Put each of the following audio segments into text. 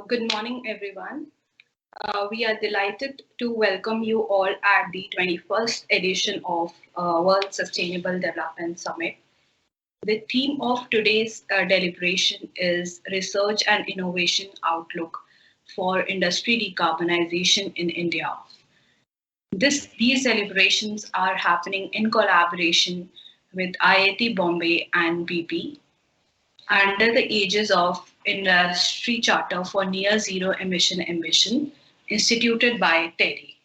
Good morning, everyone. We are delighted to welcome you all at the 21st edition of World Sustainable Development Summit. The theme of today's deliberation is Research and Innovation Outlook for Industry Decarbonization in India. These celebrations are happening in collaboration with IIT Bombay and BP under the aegis of Industry Charter for Near Zero Emission Ambition, instituted by TERI.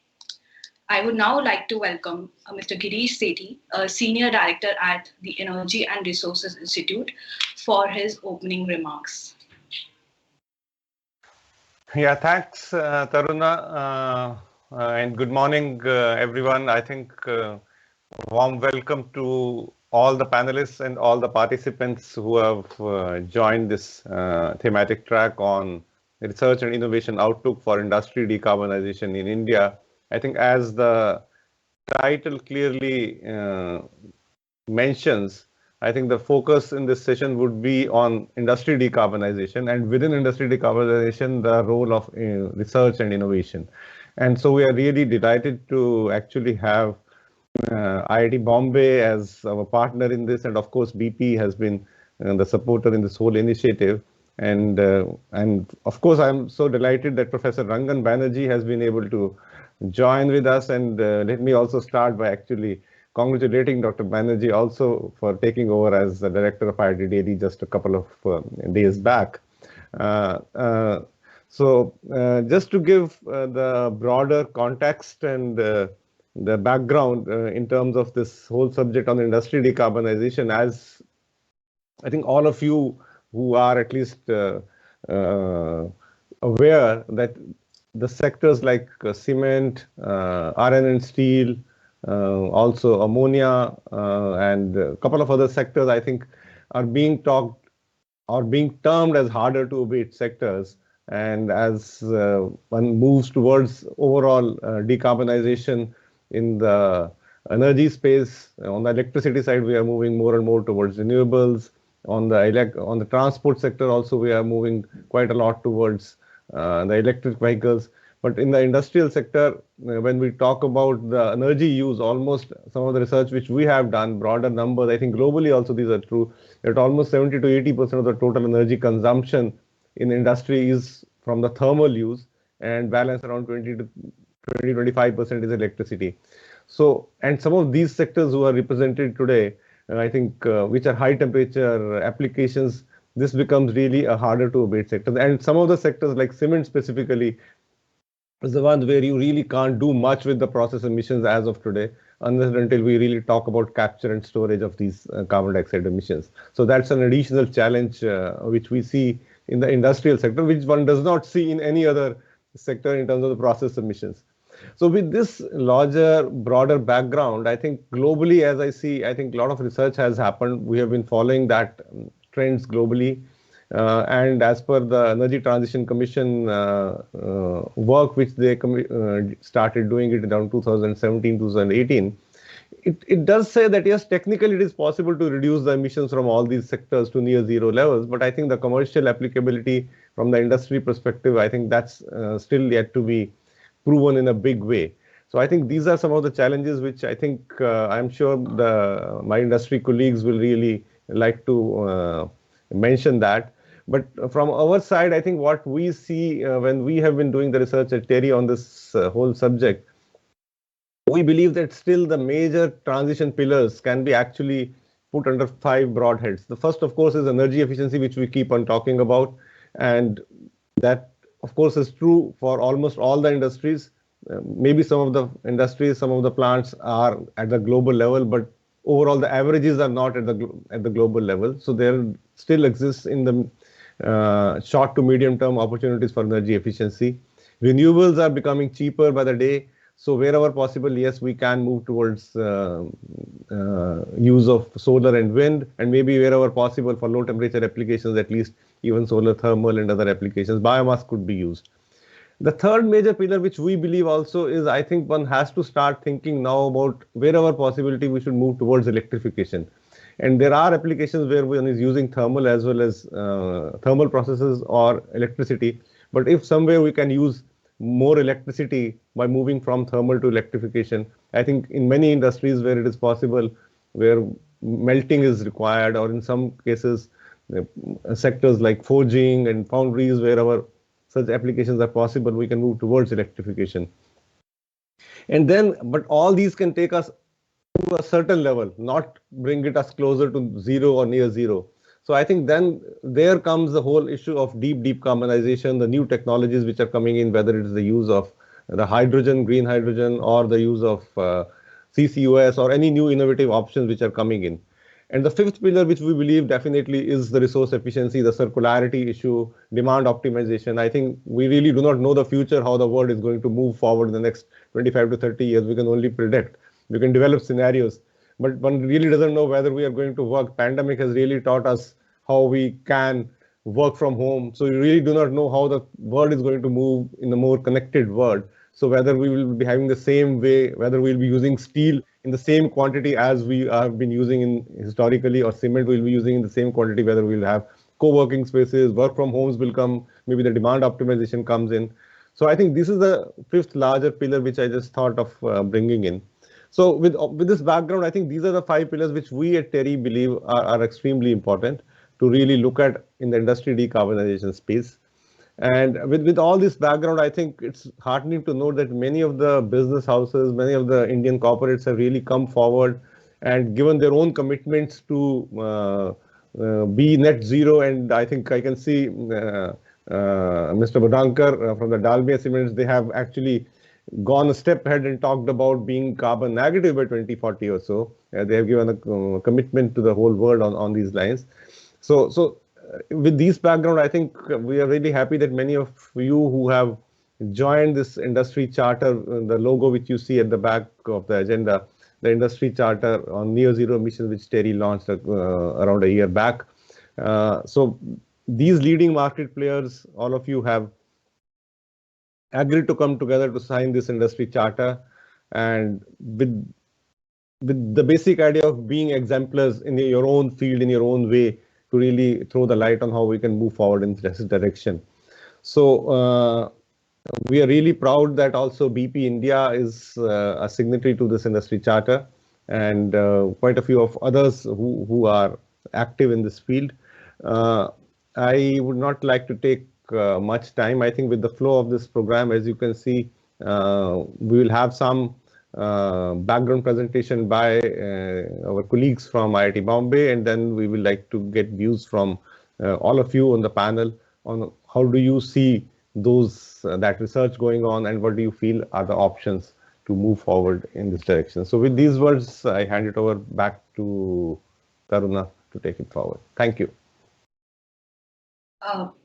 I would now like to welcome Mr. Girish Sethi, a Senior Director at the Energy and Resources Institute, for his opening remarks. Yeah, thanks, Taruna, and good morning, everyone. I think warm welcome to all the panelists and all the participants who have joined this thematic track on research and innovation outlook for industry decarbonization in India. I think as the title clearly mentions, I think the focus in this session would be on industry decarbonization, and within industry decarbonization, the role of research and innovation. And so we are really delighted to actually have IIT Bombay as our partner in this, and of course BP has been the supporter in this whole initiative. And of course I'm so delighted that Professor Rangan Banerjee has been able to join with us. And let me also start by actually congratulating Dr. Banerjee also for taking over as the director of IIT Delhi just a couple of days back. So just to give the broader context and the background in terms of this whole subject on industry decarbonization, as I think all of you who are at least aware that the sectors like cement, iron and steel, also ammonia, and a couple of other sectors, I think, are being talked or being termed as harder to abate sectors. And as one moves towards overall decarbonization in the energy space, on the electricity side, we are moving more and more towards renewables. On the transport sector also, we are moving quite a lot towards the electric vehicles. But in the industrial sector, when we talk about the energy use, almost some of the research which we have done, broader numbers, I think globally also these are true, that almost 70 to 80% of the total energy consumption in industry is from the thermal use, and balance around 25% is electricity. So, and some of these sectors who are represented today, I think, which are high temperature applications, this becomes really a harder to abate sector. And some of the sectors like cement specifically is the one where you really can't do much with the process emissions as of today, unless and until we really talk about capture and storage of these carbon dioxide emissions. So that's an additional challenge which we see in the industrial sector, which one does not see in any other sector in terms of the process emissions. So with this larger, broader background, I think globally, as I see, I think a lot of research has happened. We have been following that trends globally. And as per the Energy Transition Commission work, which they started doing it around 2017, 2018, it does say that yes, technically it is possible to reduce the emissions from all these sectors to near zero levels. But I think the commercial applicability from the industry perspective, I think that's still yet to be proven in a big way. So I think these are some of the challenges which I think I'm sure my industry colleagues will really like to mention that. But from our side, I think what we see when we have been doing the research at TERI on this whole subject, we believe that still the major transition pillars can be actually put under 5 broad heads. The first, of course, is energy efficiency, which we keep on talking about. And that, of course, is true for almost all the industries. Maybe some of the industries, some of the plants are at the global level, but overall the averages are not at the global level. So there still exists in the short to medium term opportunities for energy efficiency. Renewables are becoming cheaper by the day. So wherever possible, yes, we can move towards use of solar and wind, and maybe wherever possible for low temperature applications, at least even solar thermal and other applications, biomass could be used. The third major pillar, which we believe also is, I think one has to start thinking now about wherever possibility, we should move towards electrification. And there are applications where one is using thermal as well as thermal processes or electricity, But if somewhere we can use more electricity by moving from thermal to electrification, I think in many industries where it is possible, where melting is required, or in some cases, sectors like forging and foundries, wherever such applications are possible, we can move towards electrification. And then, but all these can take us to a certain level, not bring it us closer to zero or near zero. So I think then there comes the whole issue of deep carbonization, the new technologies which are coming in, whether it is the use of the hydrogen, green hydrogen, or the use of CCUS, or any new innovative options which are coming in. And the fifth pillar, which we believe definitely is the resource efficiency, the circularity issue, demand optimization. I think we really do not know the future, how the world is going to move forward in the next 25 to 30 years. We can only predict. We can develop scenarios, but one really doesn't know whether we are going to work. Pandemic has really taught us how we can work from home. So you really do not know how the world is going to move in a more connected world. So whether we will be having the same way, whether we'll be using steel in the same quantity as we have been using in historically, or cement we'll be using in the same quantity, whether we'll have co-working spaces, work from homes will come, maybe the demand optimization comes in. So I think this is the fifth larger pillar which I just thought of bringing in. So with this background, I think these are the five pillars which we at TERI believe are extremely important to really look at in the industry decarbonization space. And with all this background, I think it's heartening to note that many of the business houses, many of the Indian corporates have really come forward and given their own commitments to be net zero. And I think I can see Mr. Badankar from the Dalmia Cements, they have actually gone a step ahead and talked about being carbon negative by 2040 or so. They have given a commitment to the whole world on these lines. So with these background, I think we are really happy that many of you who have joined this industry charter, the logo which you see at the back of the agenda, the industry charter on near zero emissions, which TERI launched around a year back. So these leading market players, all of you have agreed to come together to sign this industry charter, and with the basic idea of being exemplars in your own field, in your own way, to really throw the light on how we can move forward in this direction. So we are really proud that also BP India is a signatory to this industry charter, and quite a few of others who are active in this field. I would not like to take much time. I think with the flow of this program, as you can see, we will have some background presentation by our colleagues from IIT Bombay, and then we will like to get views from all of you on the panel on how do you see those that research going on, and what do you feel are the options to move forward in this direction. So with these words, I hand it over back to Taruna to take it forward. Thank you.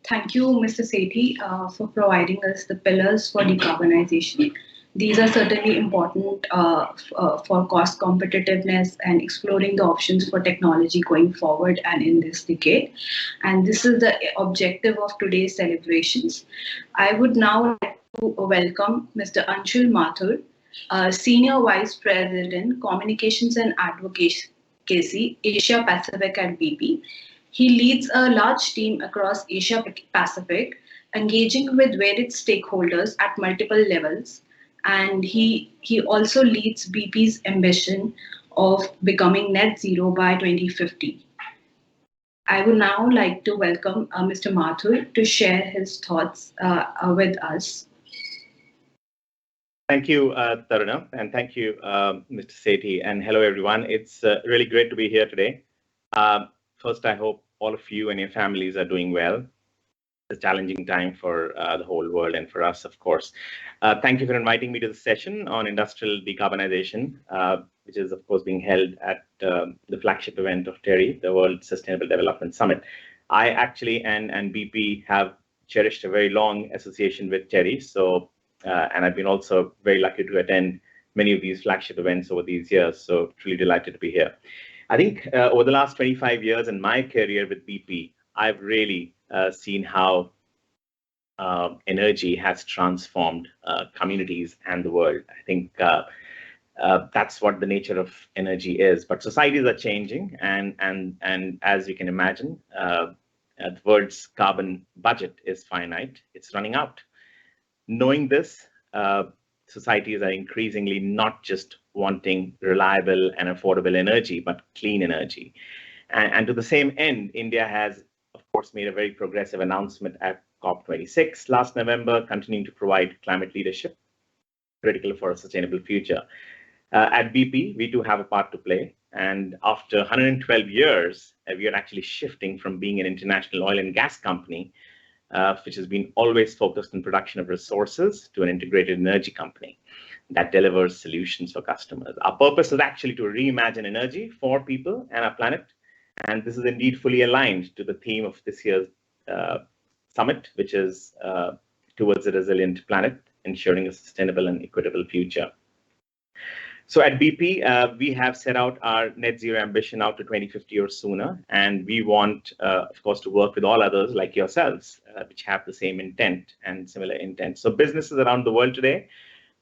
Thank you, Mr. Sethi, for providing us the pillars for decarbonization. These are certainly important for cost competitiveness and exploring the options for technology going forward and in this decade. And this is the objective of today's celebrations. I would now like to welcome Mr. Anshul Mathur, Senior Vice President, Communications and Advocacy, Asia Pacific at BP. He leads a large team across Asia Pacific, engaging with varied stakeholders at multiple levels. And he also leads BP's ambition of becoming net zero by 2050. I would now like to welcome Mr. Mathur to share his thoughts with us. Thank you, Taruna, and thank you, Mr. Sethi, and hello, everyone. It's really great to be here today. First, I hope all of you and your families are doing well. It's a challenging time for the whole world and for us, of course. Thank you for inviting me to the session on industrial decarbonization, which is, of course, being held at the flagship event of TERI, the World Sustainable Development Summit. I actually and BP have cherished a very long association with TERI, so and I've been also very lucky to attend many of these flagship events over these years, so truly delighted to be here. I think over the last 25 years in my career with BP, I've really seen how energy has transformed communities and the world. I think that's what the nature of energy is. But societies are changing, and as you can imagine, the world's carbon budget is finite. It's running out. Knowing this, societies are increasingly not just wanting reliable and affordable energy, but clean energy. And to the same end, India has, of course, made a very progressive announcement at COP26 last November, continuing to provide climate leadership, critical for a sustainable future. At BP, we do have a part to play. And after 112 years, we are actually shifting from being an international oil and gas company, which has been always focused on production of resources, to an integrated energy company that delivers solutions for customers. Our purpose is actually to reimagine energy for people and our planet. And this is indeed fully aligned to the theme of this year's summit, which is towards a resilient planet, ensuring a sustainable and equitable future. So at BP, we have set out our net zero ambition out to 2050 or sooner, and we want, of course, to work with all others like yourselves, which have the same intent and similar intent. So businesses around the world today,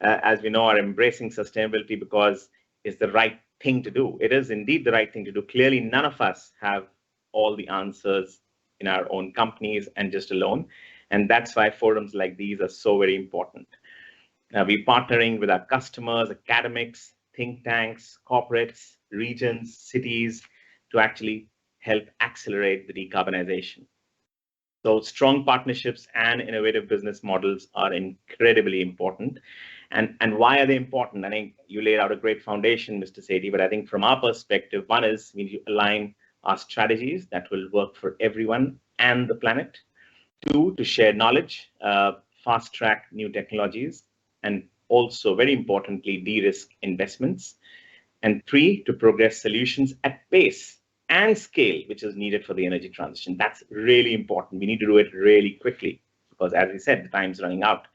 as we know, are embracing sustainability because it's the right thing to do. It is indeed the right thing to do. Clearly, none of us have all the answers in our own companies and just alone. And that's why forums like these are so very important. We're partnering with our customers, academics, think tanks, corporates, regions, cities to actually help accelerate the decarbonization. So strong partnerships and innovative business models are incredibly important. And why are they important? I think you laid out a great foundation, Mr. Sethi, but I think from our perspective, one is we need to align our strategies that will work for everyone and the planet. Two, to share knowledge, fast track new technologies, and also, very importantly, de-risk investments. And three, to progress solutions at pace and scale, which is needed for the energy transition. That's really important. We need to do it really quickly because, as we said, the time's running out.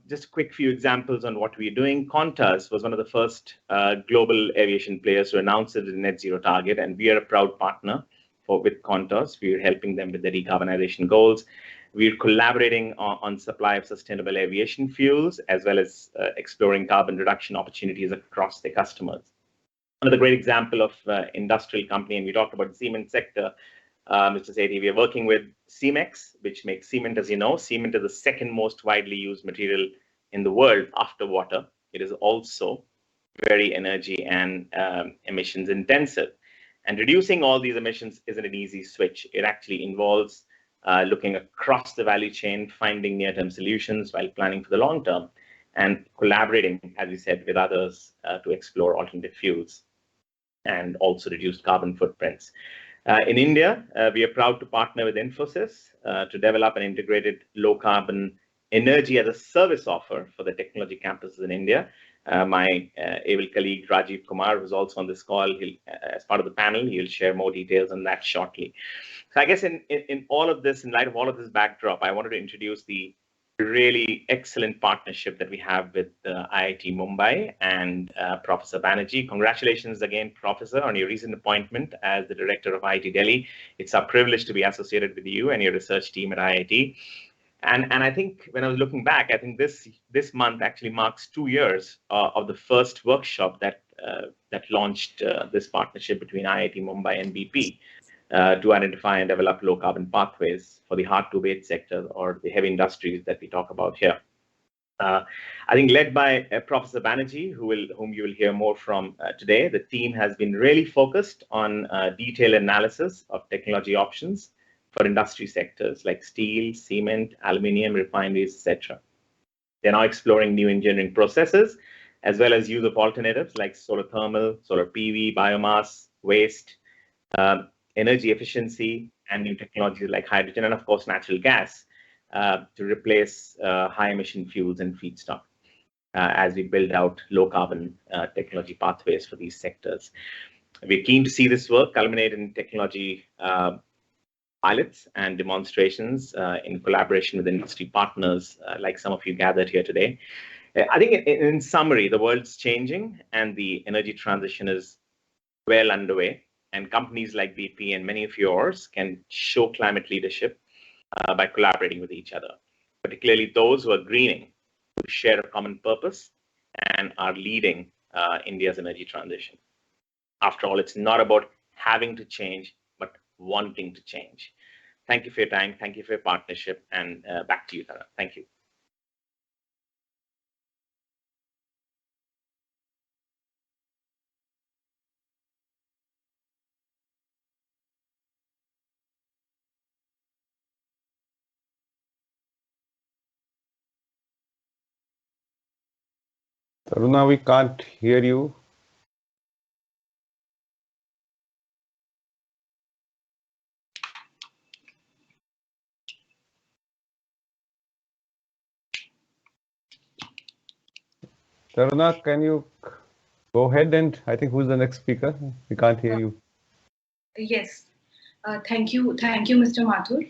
Just a quick few examples on what we're doing. Qantas was one of the first global aviation players to announce the net zero target, and we are a proud partner with Qantas. We're helping them with the decarbonization goals. We're collaborating on supply of sustainable aviation fuels, as well as exploring carbon reduction opportunities across their customers. Another great example of industrial company, and we talked about the cement sector, Mr. Sethi, we are working with Cemex, which makes cement. As you know, cement is the second most widely used material in the world after water. It is also very energy and emissions intensive. And reducing all these emissions isn't an easy switch. It actually involves looking across the value chain, finding near-term solutions while planning for the long term, and collaborating, as we said, with others to explore alternative fuels and also reduce carbon footprints. In India, we are proud to partner with Infosys to develop an integrated low-carbon energy as a service offer for the technology campuses in India. My able colleague Rajeev Kumar, who's also on this call, as part of the panel, he'll share more details on that shortly. So I guess in all of this, in light of all of this backdrop, I wanted to introduce the really excellent partnership that we have with IIT Mumbai and Professor Banerjee. Congratulations again, Professor, on your recent appointment as the Director of IIT Delhi. It's our privilege to be associated with you and your research team at IIT. And I think when I was looking back, I think this month actually marks 2 years of the first workshop that launched this partnership between IIT Mumbai and BP to identify and develop low carbon pathways for the hard to abate sector or the heavy industries that we talk about here. I think led by Professor Banerjee, whom you will hear more from today, the team has been really focused on detailed analysis of technology options for industry sectors like steel, cement, aluminium, refineries, etc. They're now exploring new engineering processes, as well as use of alternatives like solar thermal, solar PV, biomass, waste, energy efficiency, and new technologies like hydrogen, and of course, natural gas to replace high emission fuels and feedstock as we build out low carbon technology pathways for these sectors. We're keen to see this work culminate in technology pilots and demonstrations in collaboration with industry partners like some of you gathered here today. I think in summary, the world's changing and the energy transition is well underway, and companies like BP and many of yours can show climate leadership by collaborating with each other, particularly those who are greening, who share a common purpose and are leading India's energy transition. After all, it's not about having to change, but wanting to change. Thank you for your time. Thank you for your partnership. And back to you, Tara. Thank you. Taruna, we can't hear you. Taruna, can you go ahead and I think who's the next speaker? We can't hear you. Yes. Thank you, Mr. Mathur.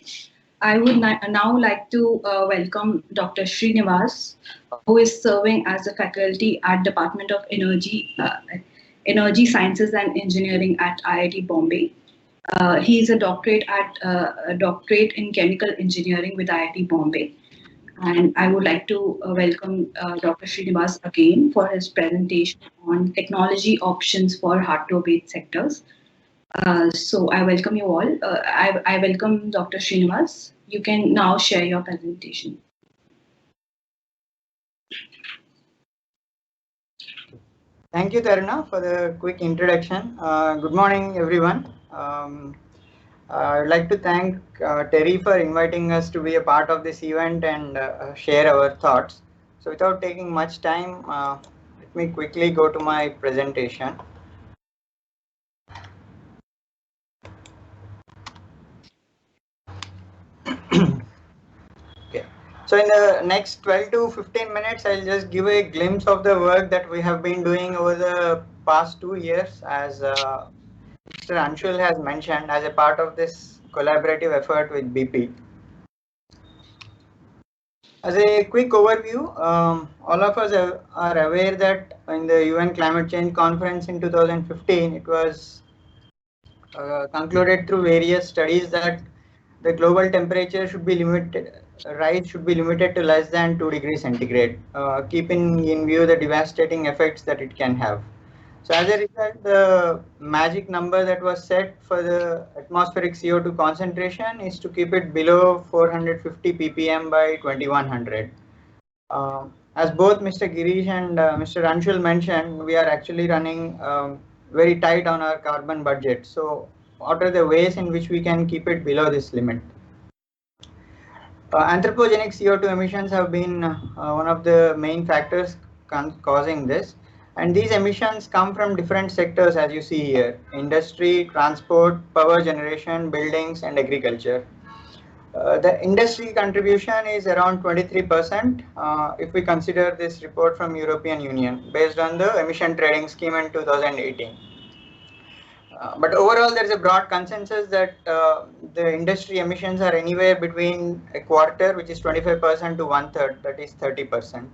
I would now like to welcome Dr. Srinivas, who is serving as a faculty at Department of Energy Sciences and Engineering at IIT Bombay. He is a doctorate in chemical engineering with IIT Bombay. And I would like to welcome Dr. Srinivas again for his presentation on technology options for hard-to-abate sectors. So I welcome you all. I welcome Dr. Srinivas. You can now share your presentation. Thank you, Taruna, for the quick introduction. Good morning, everyone. I'd like to thank TERI for inviting us to be a part of this event and share our thoughts. So without taking much time, let me quickly go to my presentation. Okay. So in the next 12 to 15 minutes, I'll just give a glimpse of the work that we have been doing over the past 2 years as Mr. Anshul has mentioned as a part of this collaborative effort with BP. As a quick overview, all of us are aware that in the UN Climate Change Conference in 2015, it was concluded through various studies that the global temperature should be rise should be limited to less than 2 degrees centigrade, keeping in view the devastating effects that it can have. So as a result, the magic number that was set for the atmospheric CO2 concentration is to keep it below 450 ppm by 2100. As both Mr. Girish and Mr. Anshul mentioned, we are actually running very tight on our carbon budget. So what are the ways in which we can keep it below this limit? Anthropogenic CO2 emissions have been one of the main factors causing this. And these emissions come from different sectors, as you see here: industry, transport, power generation, buildings, and agriculture. The industry contribution is around 23% if we consider this report from European Union based on the emission trading scheme in 2018. But overall, there is a broad consensus that the industry emissions are anywhere between a quarter, which is 25%, to 1/3, that is 30%.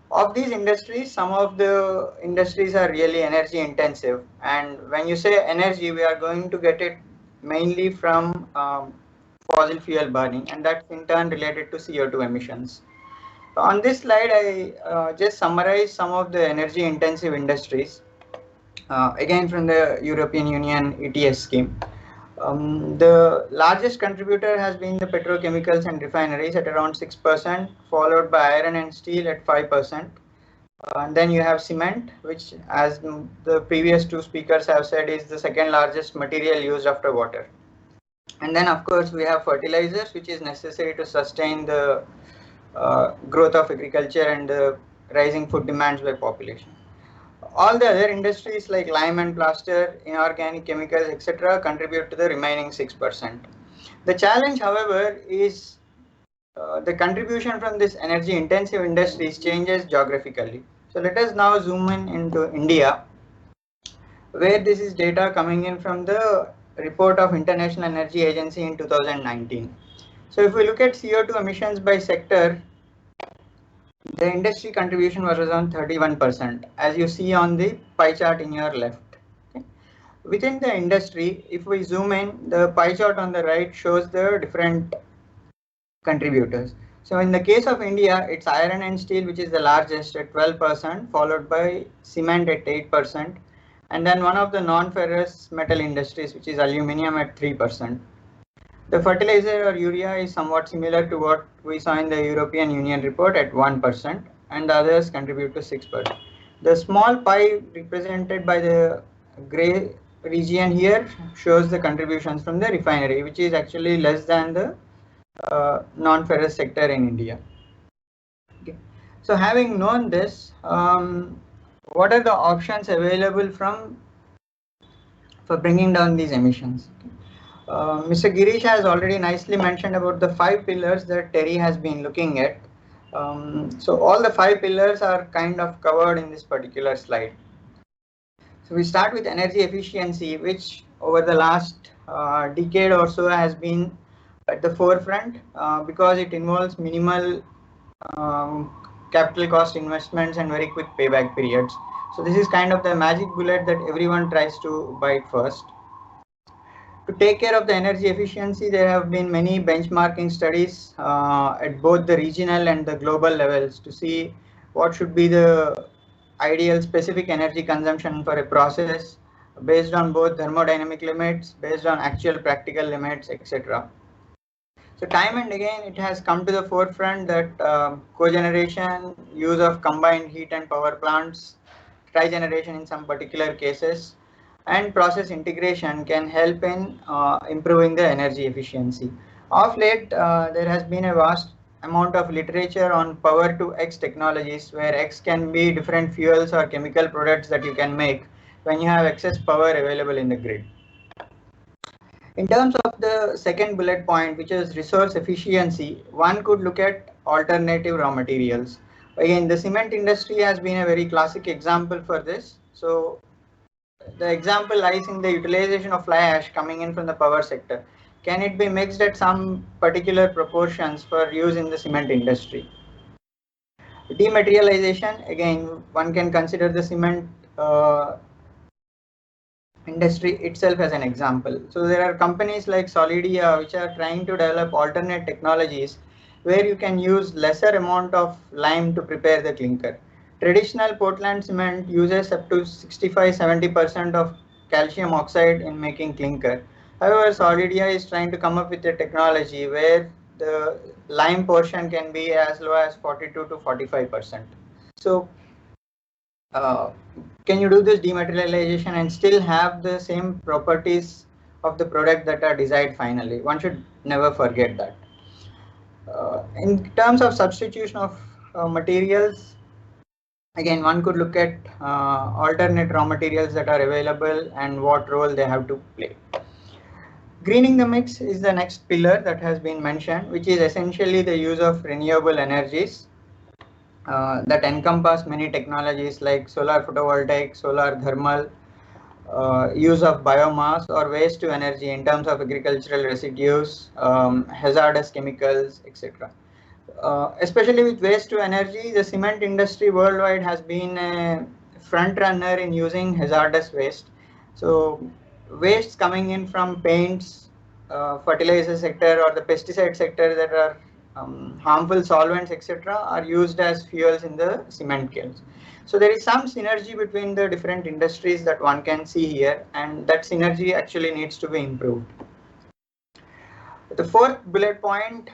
Of these industries, some of the industries are really energy intensive. And when you say energy, we are going to get it mainly from fossil fuel burning, and that's in turn related to CO2 emissions. On this slide, I just summarize some of the energy intensive industries, again from the European Union ETS scheme. The largest contributor has been the petrochemicals and refineries at around 6%, followed by iron and steel at 5%. And then you have cement, which, as the previous two speakers have said, is the second largest material used after water. And then, of course, we have fertilizers, which is necessary to sustain the growth of agriculture and the rising food demands by population. All the other industries like lime and plaster, inorganic chemicals, etc., contribute to the remaining 6%. The challenge, however, is the contribution from this energy intensive industries changes geographically. So let us now zoom in into India, where this is data coming in from the report of International Energy Agency in 2019. So if we look at CO2 emissions by sector, the industry contribution was around 31%, as you see on the pie chart in your left. Okay. Within the industry, if we zoom in, the pie chart on the right shows the different contributors. So in the case of India, it's iron and steel, which is the largest at 12%, followed by cement at 8%, and then one of the non-ferrous metal industries, which is aluminium, at 3%. The fertilizer or urea is somewhat similar to what we saw in the European Union report at 1%, and the others contribute to 6%. The small pie represented by the gray region here shows the contributions from the refinery, which is actually less than the non-ferrous sector in India. Okay. So having known this, what are the options available for bringing down these emissions? Mr. Girish has already nicely mentioned about the 5 pillars that TERI has been looking at. So all the 5 pillars are kind of covered in this particular slide. So we start with energy efficiency, which over the last decade or so has been at the forefront because it involves minimal capital cost investments and very quick payback periods. So this is kind of the magic bullet that everyone tries to bite first. To take care of the energy efficiency, there have been many benchmarking studies at both the regional and the global levels to see what should be the ideal specific energy consumption for a process based on both thermodynamic limits, based on actual practical limits, etc. So time and again, it has come to the forefront that cogeneration, use of combined heat and power plants, trigeneration in some particular cases, and process integration can help in improving the energy efficiency. Of late, there has been a vast amount of literature on power to X technologies, where X can be different fuels or chemical products that you can make when you have excess power available in the grid. In terms of the second bullet point, which is resource efficiency, one could look at alternative raw materials. Again, the cement industry has been a very classic example for this. So the example lies in the utilization of fly ash coming in from the power sector. Can it be mixed at some particular proportions for use in the cement industry? Dematerialization, again, one can consider the cement industry itself as an example. So there are companies like Solidia which are trying to develop alternate technologies where you can use lesser amount of lime to prepare the clinker. Traditional Portland cement uses up to 65-70% of calcium oxide in making clinker. However, Solidia is trying to come up with a technology where the lime portion can be as low as 42 to 45%. So can you do this dematerialization and still have the same properties of the product that are desired finally? One should never forget that. In terms of substitution of materials, again, one could look at alternate raw materials that are available and what role they have to play. Greening the mix is the next pillar that has been mentioned, which is essentially the use of renewable energies. That encompass many technologies like solar photovoltaic, solar thermal, use of biomass or waste to energy in terms of agricultural residues, hazardous chemicals, etc. Especially with waste to energy, the cement industry worldwide has been a front runner in using hazardous waste. So wastes coming in from paints, fertilizer sector or the pesticide sector that are harmful solvents, etc., are used as fuels in the cement kilns. So there is some synergy between the different industries that one can see here, and that synergy actually needs to be improved. The fourth bullet point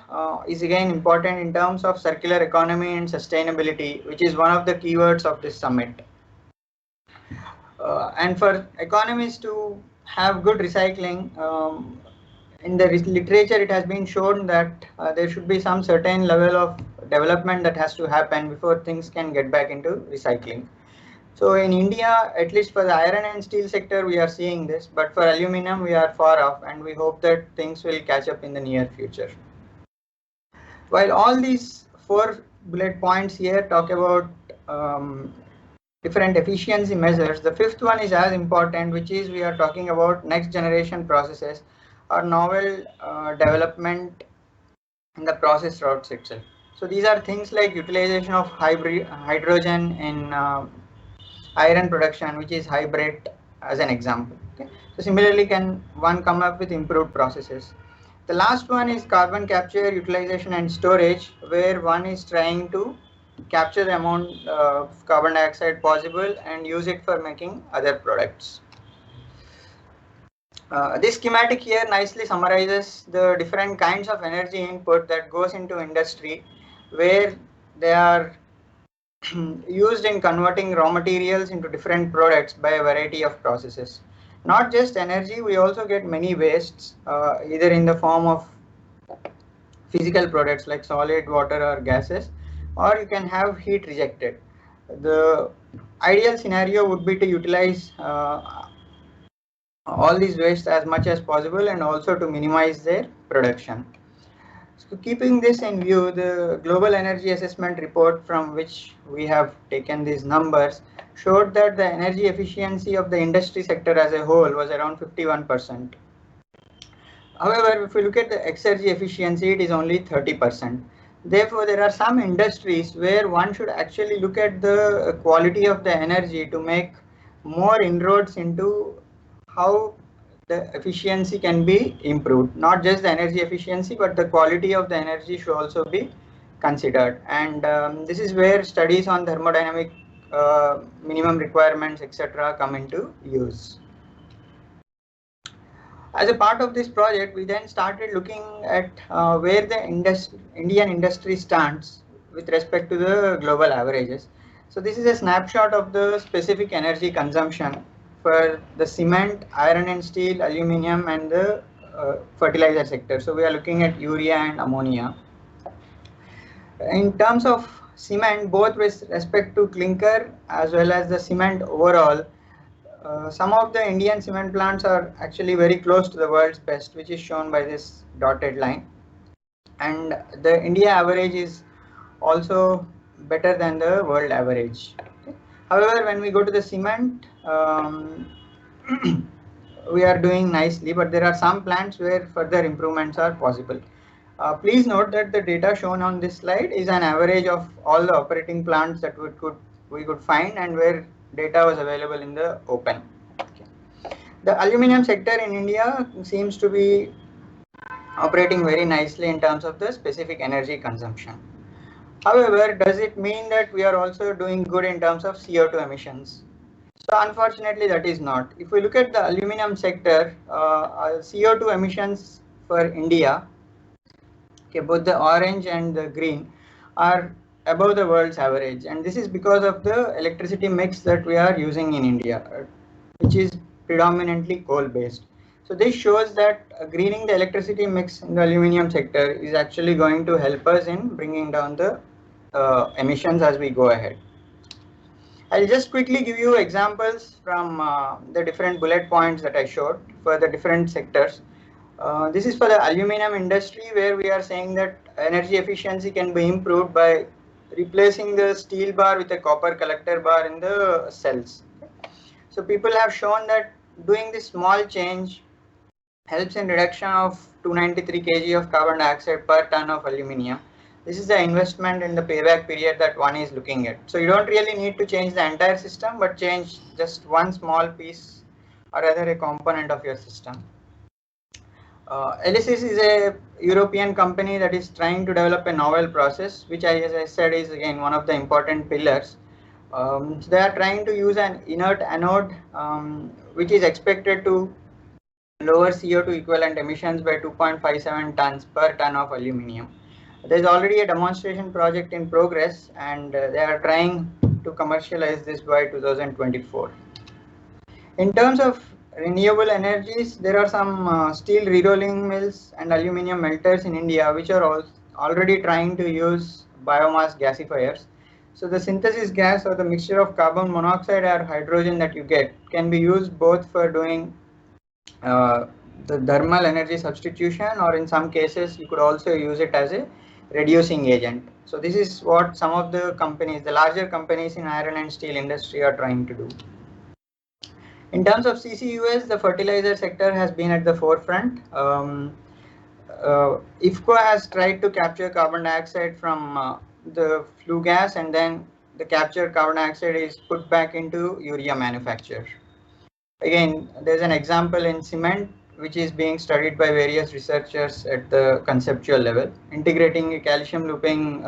is again important in terms of circular economy and sustainability, which is one of the keywords of this summit. And for economies to have good recycling, in the literature it has been shown that there should be some certain level of development that has to happen before things can get back into recycling. So in India, at least for the iron and steel sector, we are seeing this, but for aluminum, we are far off, and we hope that things will catch up in the near future. While all these 4 bullet points here talk about different efficiency measures, the 5th one is as important, which is we are talking about next generation processes or novel development in the process routes itself. So these are things like utilization of hydrogen in iron production, which is hybrid as an example. Okay. So similarly, can one come up with improved processes? The last one is carbon capture, utilization and storage, where one is trying to capture the amount of carbon dioxide possible and use it for making other products. This schematic here nicely summarizes the different kinds of energy input that goes into industry, where they are used in converting raw materials into different products by a variety of processes. Not just energy, we also get many wastes, either in the form of physical products like solid, water or gases, or you can have heat rejected. The ideal scenario would be to utilize all these wastes as much as possible and also to minimize their production. So keeping this in view, the Global Energy Assessment report from which we have taken these numbers showed that the energy efficiency of the industry sector as a whole was around 51%. However, if we look at the exergy efficiency, it is only 30%. Therefore, there are some industries where one should actually look at the quality of the energy to make more inroads into how the efficiency can be improved. Not just the energy efficiency, but the quality of the energy should also be considered. And this is where studies on thermodynamic minimum requirements, etc., come into use. As a part of this project, we then started looking at where the Indian industry stands with respect to the global averages. So this is a snapshot of the specific energy consumption for the cement, iron and steel, aluminium and the fertilizer sector. So we are looking at urea and ammonia. In terms of cement, both with respect to clinker as well as the cement overall, some of the Indian cement plants are actually very close to the world's best, which is shown by this dotted line. And the India average is also better than the world average. Okay. However, when we go to the cement, we are doing nicely, but there are some plants where further improvements are possible. Please note that the data shown on this slide is an average of all the operating plants that we could find and where data was available in the open. Okay. The aluminium sector in India seems to be operating very nicely in terms of the specific energy consumption. However, does it mean that we are also doing good in terms of CO2 emissions? So unfortunately, that is not. If we look at the aluminium sector, CO2 emissions for India, okay, both the orange and the green, are above the world's average, and this is because of the electricity mix that we are using in India, which is predominantly coal based. So this shows that greening the electricity mix in the aluminium sector is actually going to help us in bringing down the emissions as we go ahead. I'll just quickly give you examples from the different bullet points that I showed for the different sectors. This is for the aluminum industry, where we are saying that energy efficiency can be improved by replacing the steel bar with a copper collector bar in the cells. So people have shown that doing this small change helps in reduction of 293 kg of carbon dioxide per ton of aluminium. This is the investment and the payback period that one is looking at. So you don't really need to change the entire system, but change just one small piece or rather a component of your system. Elysis is a European company that is trying to develop a novel process, which as I said is again one of the important pillars. So they are trying to use an inert anode, which is expected to lower CO2 equivalent emissions by 2.57 tons per ton of aluminium. There is already a demonstration project in progress, and they are trying to commercialize this by 2024. In terms of renewable energies, there are some steel rerolling mills and aluminium melters in India which are already trying to use biomass gasifiers. So the synthesis gas or the mixture of carbon monoxide or hydrogen that you get can be used both for doing the thermal energy substitution, or in some cases you could also use it as a reducing agent. So this is what some of the companies, the larger companies in iron and steel industry, are trying to do. In terms of CCUS, the fertilizer sector has been at the forefront. IFCO has tried to capture carbon dioxide from the flue gas, and then the captured carbon dioxide is put back into urea manufacture. Again, there's an example in cement which is being studied by various researchers at the conceptual level, integrating a calcium looping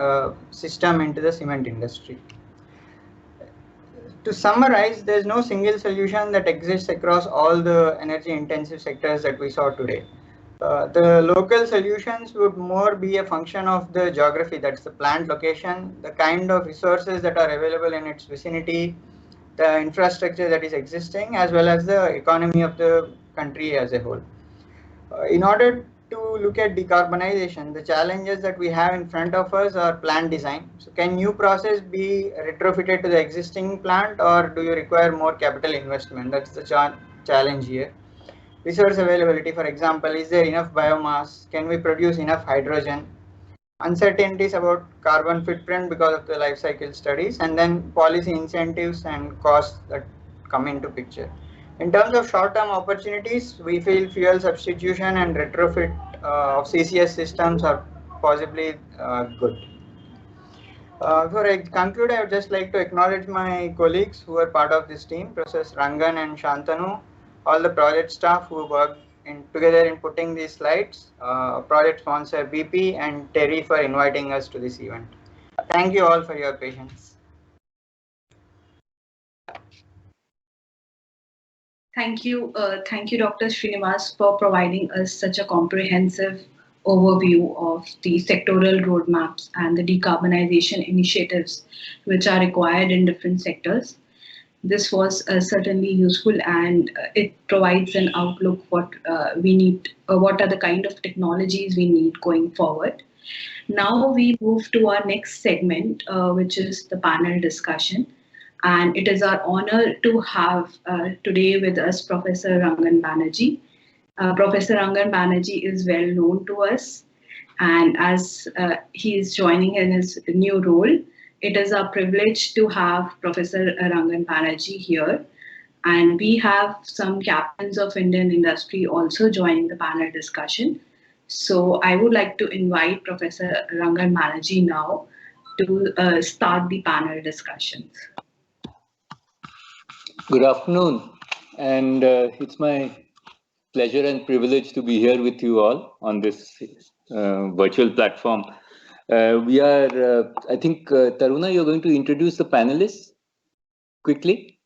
system into the cement industry. To summarize, there's no single solution that exists across all the energy intensive sectors that we saw today. The local solutions would more be a function of the geography, that's the plant location, the kind of resources that are available in its vicinity, the infrastructure that is existing, as well as the economy of the country as a whole. In order to look at decarbonization, the challenges that we have in front of us are plant design. So can new process be retrofitted to the existing plant, or do you require more capital investment? That's the challenge here. Resource availability, for example, is there enough biomass? Can we produce enough hydrogen? Uncertainties about carbon footprint because of the life cycle studies, and then policy incentives and costs that come into picture. In terms of short-term opportunities, we feel fuel substitution and retrofit of CCS systems are possibly good. Before I conclude, I would just like to acknowledge my colleagues who are part of this team, Professors Rangan and Shantanu, all the project staff who worked together in putting these slides, project sponsor BP and TERI for inviting us to this event. Thank you all for your patience. Thank you, Dr. Srinivas, for providing us such a comprehensive overview of the sectoral roadmaps and the decarbonization initiatives which are required in different sectors. This was certainly useful, and it provides an outlook what we need, what are the kind of technologies we need going forward. Now we move to our next segment, which is the panel discussion. And it is our honor to have today with us Professor Rangan Banerjee. Professor Rangan Banerjee is well known to us, and as he is joining in his new role, it is our privilege to have Professor Rangan Banerjee here. And we have some captains of Indian industry also joining the panel discussion. So I would like to invite Professor Rangan Banerjee now to start the panel discussions. Good afternoon, and it's my pleasure and privilege to be here with you all on this virtual platform. I think, Taruna, you're going to introduce the panelists quickly.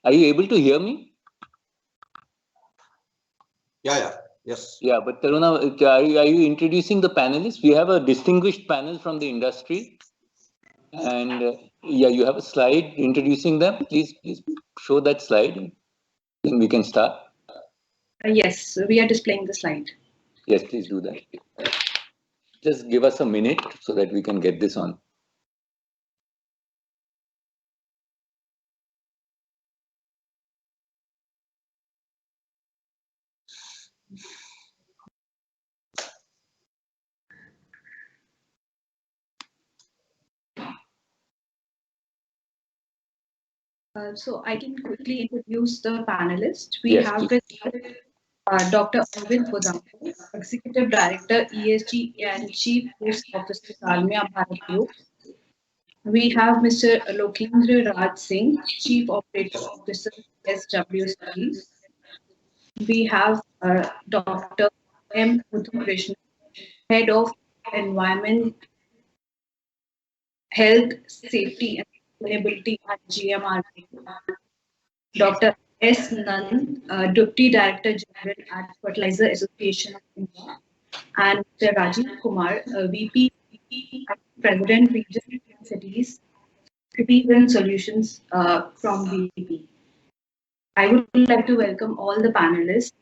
Are you able to hear me? Yes. Yeah, but Taruna, are you introducing the panelists? We have a distinguished panel from the industry. And yeah, you have a slide introducing them. Please show that slide. Then we can start. Yes, we are displaying the slide. Yes, please do that. Just give us a minute so that we can get this on. So I can quickly introduce the panelists. We Yes, have please. with Dr. Arvind Bodam, Executive Director, ESG and Chief Risk Officer, Dalmia Bharat Group. We have Mr. Lokendra Raj Singh, Chief Operating Officer, SWC. We have Dr. M. Muthu Krishna, Head of Environment, Health, Safety and Sustainability at GMRP. Dr. S. Nand, Deputy Director General at Fertilizer Association of India, and Mr. Rajeev Kumar, VP and President Region Cities and Solutions from VP. I would like to welcome all the panelists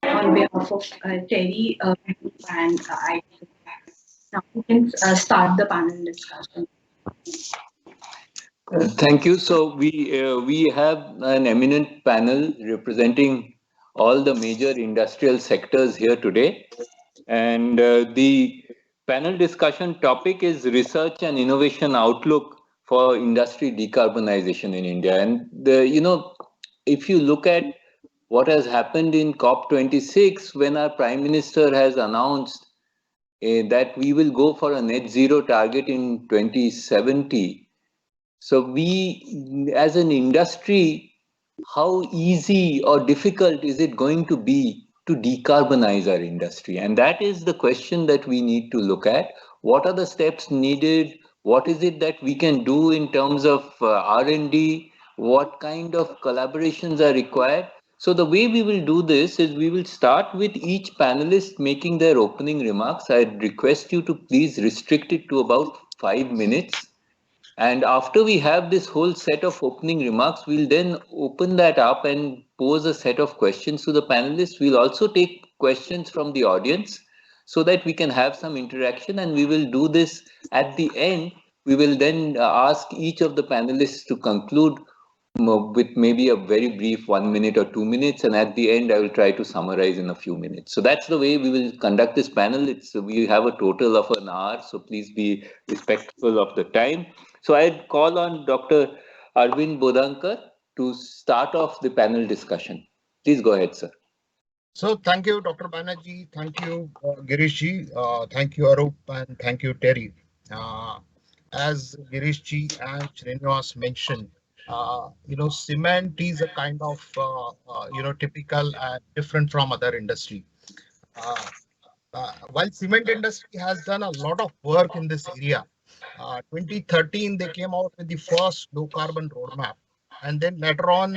on behalf of TERI and IIT. Now we can start the panel discussion. Thank you. So we have an eminent panel representing all the major industrial sectors here today, and the panel discussion topic is research and innovation outlook for industry decarbonization in India. And if you look at what has happened in COP26, when our Prime Minister has announced that we will go for a net zero target in 2070. So we, as an industry, how easy or difficult is it going to be to decarbonize our industry? And that is the question that we need to look at. What are the steps needed? What is it that we can do in terms of R&D? What kind of collaborations are required? So the way we will do this is we will start with each panelist making their opening remarks. I'd request you to please restrict it to about 5 minutes, and after we have this whole set of opening remarks, we'll then open that up and pose a set of questions to the panelists. We'll also take questions from the audience so that we can have some interaction, and we will do this at the end. We will then ask each of the panelists to conclude with maybe a very brief 1 minute or 2 minutes, and at the end I will try to summarize in a few minutes. So that's the way we will conduct this panel. We have a total of an hour, so please be respectful of the time. So I'd call on Dr. Arvind Bodhankar to start off the panel discussion. Please go ahead, sir. So thank you, Dr. Banerjee. Thank you, Girishji. Thank you, Arup, and thank you, TERI. As Girishji and Srinivas mentioned, cement is a kind of, typical and different from other industry. While cement industry has done a lot of work in this area, 2013 they came out with the first low carbon roadmap, and then later on,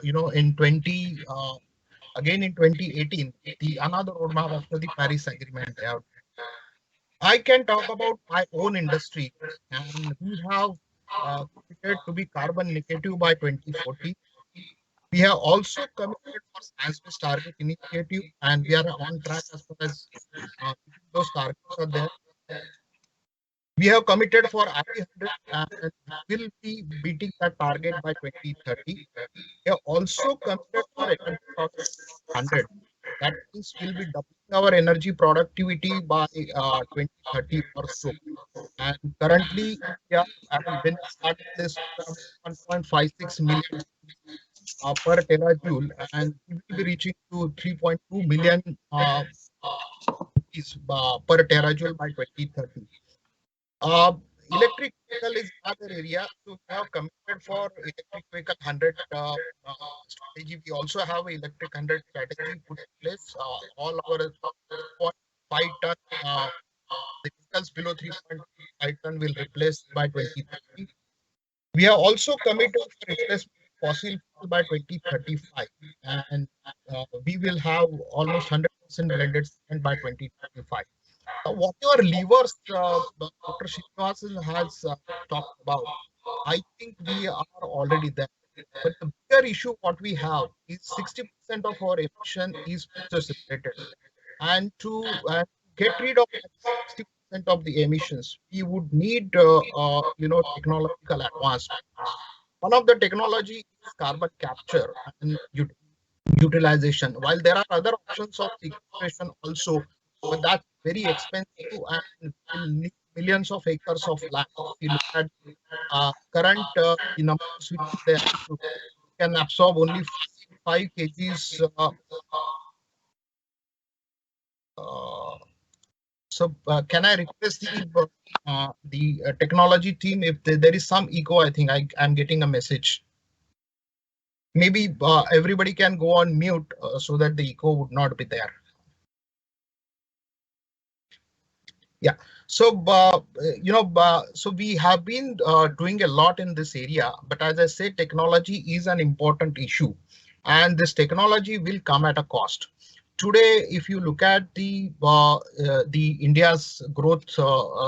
in 2018, the another roadmap after the Paris Agreement. I can talk about my own industry, and we have committed to be carbon negative by 2040. We have also committed for science-based target initiative, and we are on track as far as those targets are there. We have committed for RE100 and will be beating that target by 2030. We have also committed for energy product 100. That means we'll be doubling our energy productivity by 2030 or so. And currently, we are, when we started this, 1.56 million per terajoule, and we will be reaching to 3.2 million per terajoule by 2030. Electric vehicle is another area. So we have committed for electric vehicle 100 strategy. We also have electric 100 strategy put in place. All our 0.5 ton, the vehicles below 3.5 ton will replace by 2030. We have also committed for replacement of fossil fuel by 2035, and we will have almost 100% blended cement by 2025. Whatever levers Dr. Srinivasan has talked about, I think we are already there. But the bigger issue what we have is 60% of our emission is future separated. And to get rid of 60% of the emissions, we would need technological advancement. One of the technology is carbon capture and utilization. While there are other options of sequestration also, but that's very expensive and will need millions of acres of land. If you look at current numbers which are there, so can absorb only 5 kgs. Can I request the technology team, if there is some echo? I think I'm getting a message. Maybe everybody can go on mute so that the echo would not be there. Yeah. So, so we have been doing a lot in this area, but as I said, technology is an important issue, and this technology will come at a cost. Today, if you look at the India's growth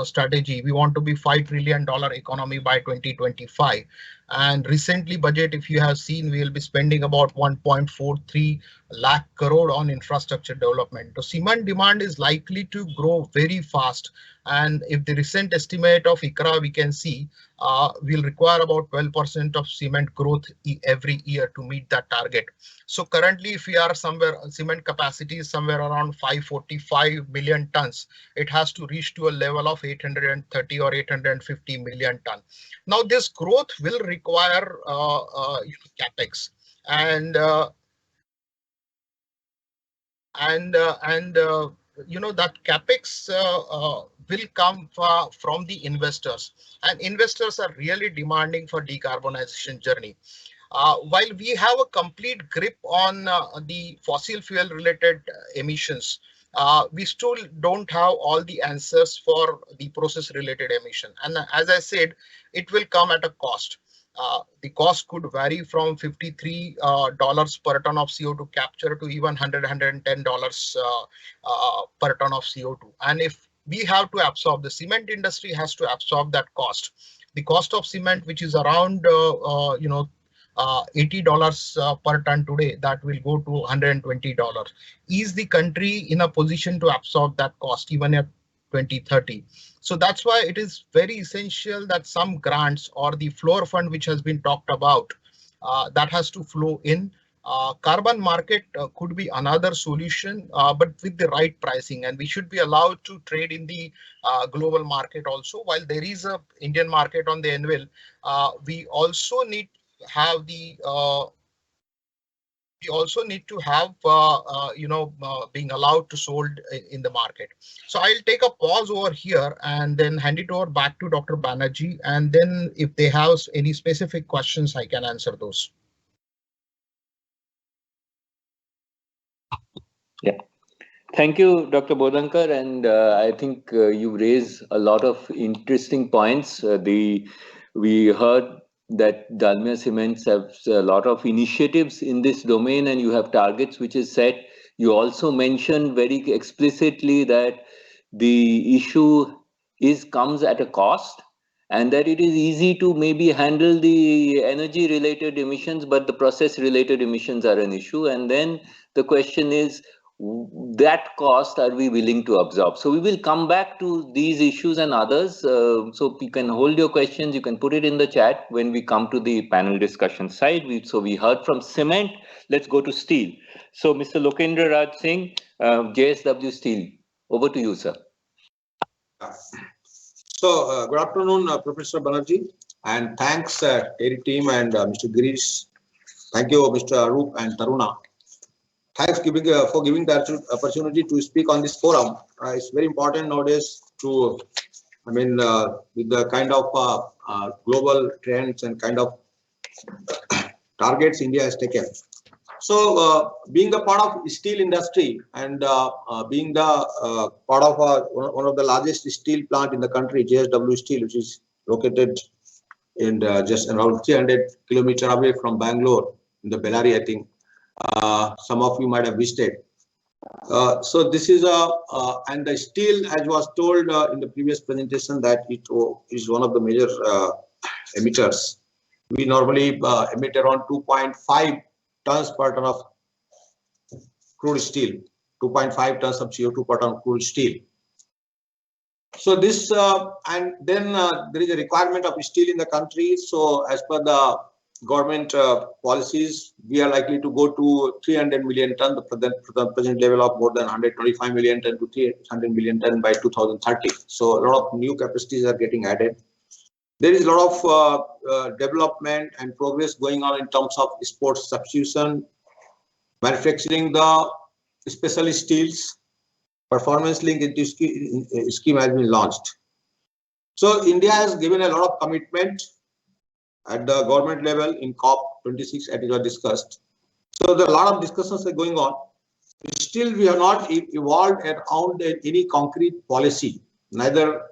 strategy, we want to be $5 trillion economy by 2025. And recently budget, if you have seen, we will be spending about 1.43 lakh crore on infrastructure development. The cement demand is likely to grow very fast. And if the recent estimate of ICRA we can see, we'll require about 12% of cement growth every year to meet that target. So currently, if we are somewhere, cement capacity is somewhere around 545 million tons, it has to reach to a level of 830 or 850 million ton. Now, this growth will require capex, and that capex will come from the investors, and investors are really demanding for decarbonization journey. While we have a complete grip on the fossil fuel related emissions, we still don't have all the answers for the process related emission. And as I said, it will come at a cost. The cost could vary from $53 per ton of CO2 capture to even $110 per ton of CO2. And if we have to absorb, the cement industry has to absorb that cost. The cost of cement, which is around $80 per ton today, that will go to $120. Is the country in a position to absorb that cost even at 2030? So that's why it is very essential that some grants or the floor fund which has been talked about, that has to flow in. Carbon market could be another solution, but with the right pricing, and we should be allowed to trade in the global market also. While there is a Indian market on the anvil, we also need have the we also need to have being allowed to sold in the market. So I'll take a pause over here and then hand it over back to Dr. Banerjee, and then if they have any specific questions, I can answer those. Yeah. Thank you, Dr. Bodankar, and I think you raise a lot of interesting points. We heard that Dalmia Cements have a lot of initiatives in this domain, and you have targets which is set. You also mentioned very explicitly that the issue comes at a cost, and that it is easy to maybe handle the energy related emissions, but the process related emissions are an issue. And then the question is, that cost are we willing to absorb? So we will come back to these issues and others. So you can hold your questions, you can put it in the chat when we come to the panel discussion side. So we heard from cement, let's go to steel. So Mr. Lokendra Raj Singh, JSW Steel, over to you, sir. So good afternoon, Professor Banerjee, and thanks TERI team and Mr. Girish. Thank you, Mr. Arup and Taruna. Thanks for giving the opportunity to speak on this forum. It's very important nowadays to, with the kind of global trends and kind of targets India has taken. So being the part of steel industry and being the part of one of the largest steel plant in the country, JSW Steel, which is located in just around 300 kilometers away from Bangalore, in the Bellary, I think. Some of you might have visited. So this is and the steel, as was told in the previous presentation, that it is one of the major emitters. We normally emit around 2.5 tons per ton of crude steel, 2.5 tons of CO2 per ton of crude steel. So this, and then there is a requirement of steel in the country. So as per the government policies, we are likely to go to 300 million ton, the present level of more than 125 million ton to 300 million ton by 2030. So a lot of new capacities are getting added. There is a lot of development and progress going on in terms of export substitution, manufacturing the special steels, performance linked scheme has been launched. So India has given a lot of commitment at the government level in COP26, as it was discussed. So there are a lot of discussions are going on. Still, we have not evolved around any concrete policy, neither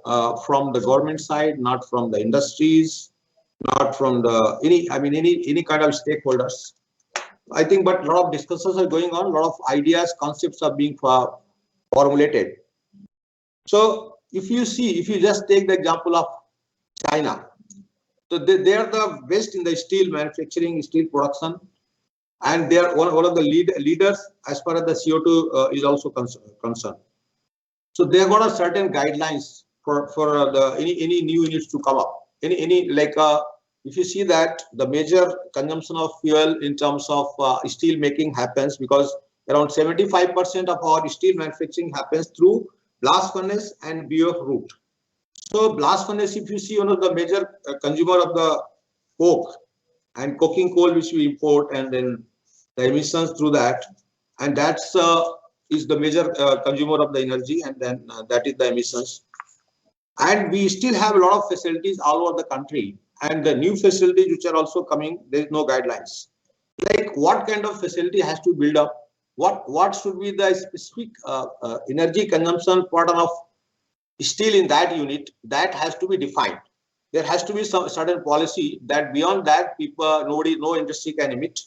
from the government side, not from the industries, not from the any kind of stakeholders. I think, but a lot of discussions are going on. A lot of ideas, concepts are being formulated. So if you just take the example of China, so they are the best in the steel manufacturing, steel production, and they are one of the leaders as far as the CO2 is also concerned. So they have got a certain guidelines for the any new units to come up. If you see that the major consumption of fuel in terms of steel making happens because around 75% of our steel manufacturing happens through blast furnace and BOF route. So blast furnace, if you see, one of the major consumer of the coke and coking coal which we import, and then the emissions through that, and that's is the major consumer of the energy, and then that is the emissions. And we still have a lot of facilities all over the country, and the new facilities which are also coming, there is no guidelines. Like what kind of facility has to build up? What should be the specific energy consumption pattern of steel in that unit? That has to be defined. There has to be some certain policy that beyond that, people, no industry can emit,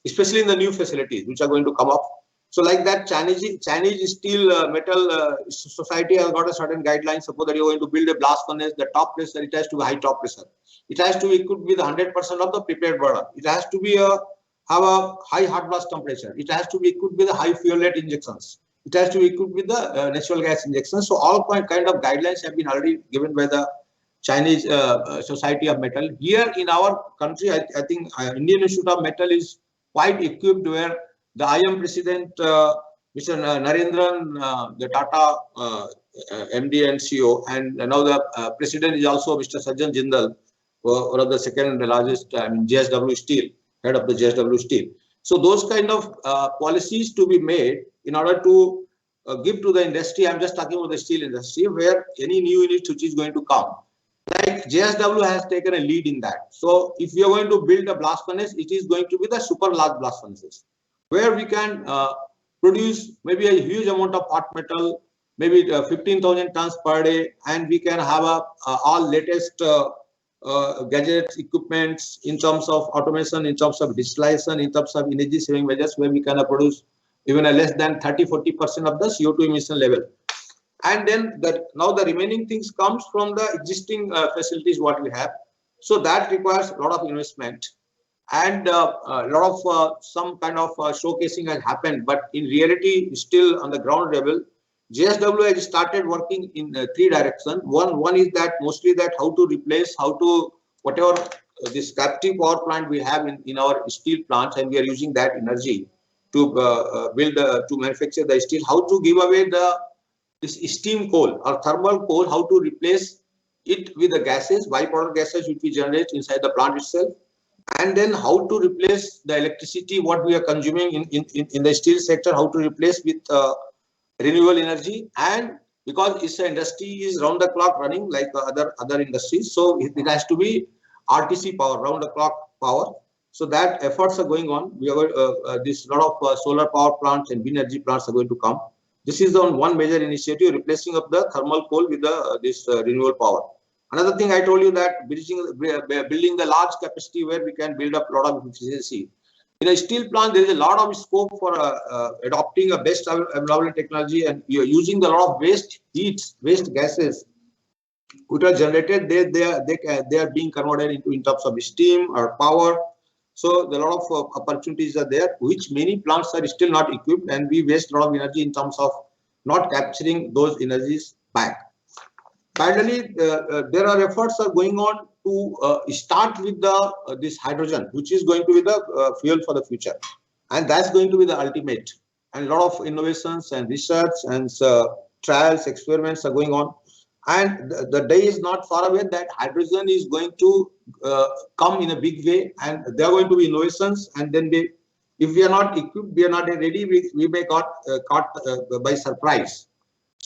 especially in the new facilities which are going to come up. So like that, Chinese steel metal society has got a certain guideline. Suppose that you're going to build a blast furnace, the top pressure, it has to be high top pressure. It has to be equipped with 100% of the prepared burner. It has to be have a high hot blast temperature. It has to be equipped with a high fuel rate injections. It has to be equipped with the natural gas injections. So all kind of guidelines have been already given by the Chinese Society of Metal. Here in our country, I think Indian Institute of Metal is quite equipped, where the IM President, Mr. Narendran, the Tata MD and CEO, and now the President is also Mr. Sajjan Jindal, one of the second largest, JSW Steel, head of the JSW Steel. So those kind of policies to be made in order to give to the industry. I'm just talking about the steel industry, where any new unit which is going to come, like JSW has taken a lead in that. So if we are going to build a blast furnace, it is going to be the super large blast furnaces, where we can produce maybe a huge amount of hot metal, maybe 15,000 tons per day, and we can have all latest gadgets, equipments in terms of automation, in terms of digitalization, in terms of energy saving measures, where we can produce even a less than 30-40% of the CO2 emission level. And then now the remaining things comes from the existing facilities what we have. So that requires a lot of investment, and a lot of some kind of showcasing has happened. But in reality, still on the ground level, JSW has started working in three directions. One is that mostly that how to replace, whatever this captive power plant we have in our steel plants, and we are using that energy to to manufacture the steel. How to give away this steam coal or thermal coal, how to replace it with the gases, byproduct gases which we generate inside the plant itself, and then how to replace the electricity what we are consuming in the steel sector, how to replace with renewable energy. And because it's an industry is round the clock running like other industries, so it has to be RTC power, round the clock power. So that efforts are going on. We have this lot of solar power plants and wind energy plants are going to come. This is on one major initiative, replacing of the thermal coal with this renewable power. Another thing I told you that building the large capacity where we can build up a lot of efficiency. In a steel plant, there is a lot of scope for adopting a best available technology, and you're using a lot of waste gases which are generated. They are being converted in terms of steam or power. So a lot of opportunities are there, which many plants are still not equipped, and we waste a lot of energy in terms of not capturing those energies back. Finally, there are efforts are going on to start with this hydrogen, which is going to be the fuel for the future, and that's going to be the ultimate. And a lot of innovations and research and trials, experiments are going on. And the day is not far away that hydrogen is going to come in a big way, and there are going to be innovations. And then if we are not equipped, we are not ready, we may got caught by surprise.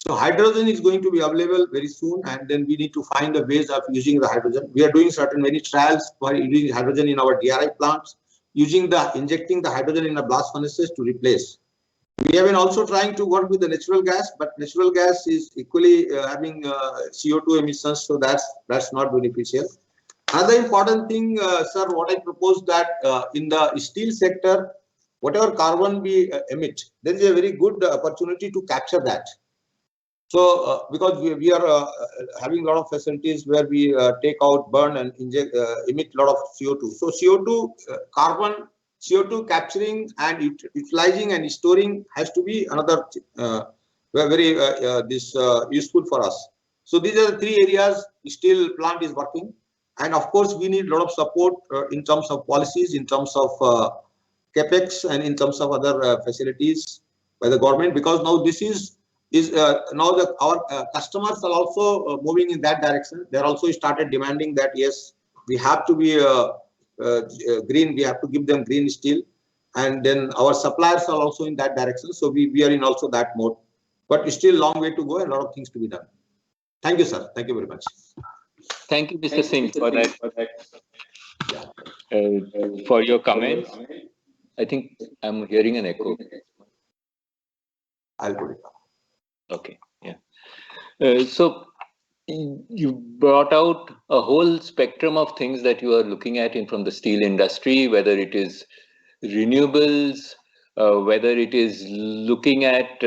So hydrogen is going to be available very soon, and then we need to find the ways of using the hydrogen. We are doing many trials for using hydrogen in our DRI plants, injecting the hydrogen in the blast furnaces to replace. We have been also trying to work with the natural gas, but natural gas is equally having CO2 emissions, so that's not beneficial. Another important thing, sir, what I propose that in the steel sector, whatever carbon we emit, there is a very good opportunity to capture that. So because we are having a lot of facilities where we take out, burn, and emit a lot of CO2. So CO2 capturing and utilizing and storing has to be another very useful for us. So these are the three areas steel plant is working, and of course we need a lot of support in terms of policies, in terms of capex, and in terms of other facilities by the government, because now this is now our customers are also moving in that direction. They are also started demanding that yes, we have to be green, we have to give them green steel, and then our suppliers are also in that direction. So we are in also that mode, but it's still a long way to go and a lot of things to be done. Thank you, sir. Thank you very much. Thank you, Mr. Singh, for that, for your comments. I think I'm hearing an echo. I'll put it up. Okay, yeah. So you brought out a whole spectrum of things that you are looking at in from the steel industry, whether it is renewables, whether it is looking at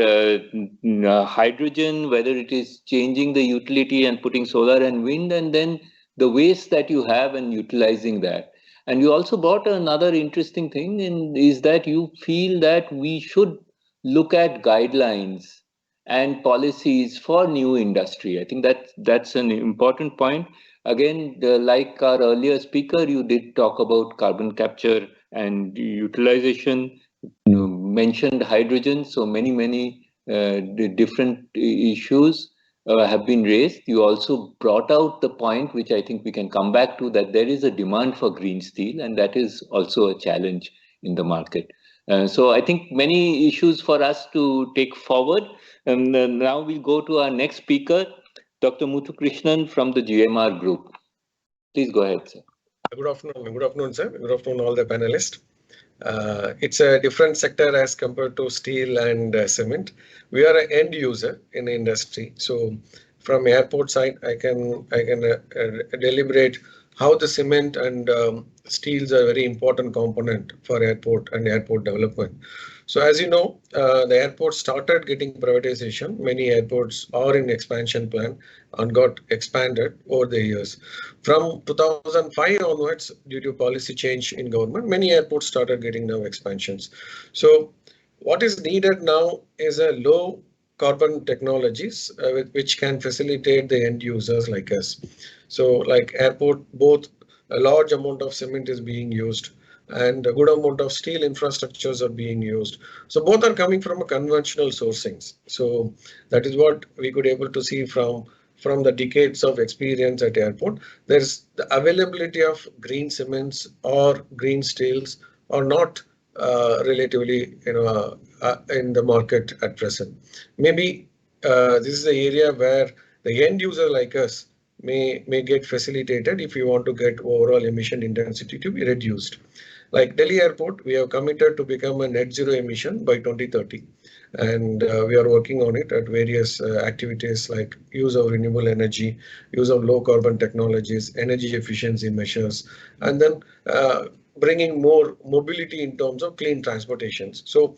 hydrogen, whether it is changing the utility and putting solar and wind, and then the waste that you have and utilizing that. And you also brought another interesting thing is that you feel that we should look at guidelines and policies for new industry. I think that's an important point. Again, like our earlier speaker, you did talk about carbon capture and utilization, mentioned hydrogen. So many different issues have been raised. You also brought out the point, which I think we can come back to, that there is a demand for green steel, and that is also a challenge in the market. So I think many issues for us to take forward. And now we'll go to our next speaker, Dr. Muthu Krishnan from the GMR Group. Please go ahead, sir. Good afternoon. Good afternoon, sir. Good afternoon, all the panelists. It's a different sector as compared to steel and cement. We are an end user in the industry. So from airport side, I can deliberate how the cement and steels are a very important component for airport and airport development. So as you know, the airports started getting privatization. Many airports are in expansion plan and got expanded over the years. From 2005 onwards, due to policy change in government, many airports started getting now expansions. So what is needed now is a low carbon technologies which can facilitate the end users like us. So like airport, both a large amount of cement is being used and a good amount of steel infrastructures are being used. So both are coming from a conventional sourcings. So that is what we could able to see from the decades of experience at airport. There's the availability of green cements or green steels are not relatively in the market at present. Maybe this is the area where the end user like us may get facilitated if you want to get overall emission intensity to be reduced. Like Delhi Airport, we have committed to become a net zero emission by 2030. And we are working on it at various activities like use of renewable energy, use of low carbon technologies, energy efficiency measures, and then bringing more mobility in terms of clean transportations. So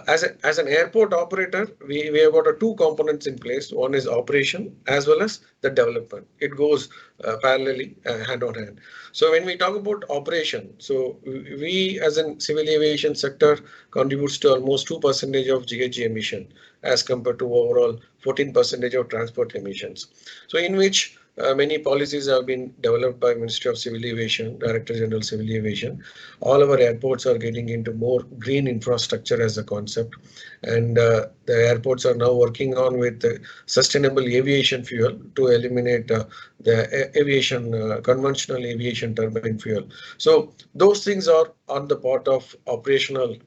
as an airport operator, we have got two components in place. One is operation as well as the development. It goes parallelly, hand on hand. So when we talk about operation, so we as in civil aviation sector contributes to almost 2% of GHG emission as compared to overall 14% of transport emissions. So in which many policies have been developed by Ministry of Civil Aviation, Director General Civil Aviation. All our airports are getting into more green infrastructure as a concept. And the airports are now working on with sustainable aviation fuel to eliminate the aviation, conventional aviation turbine fuel. So those things are on the part of operational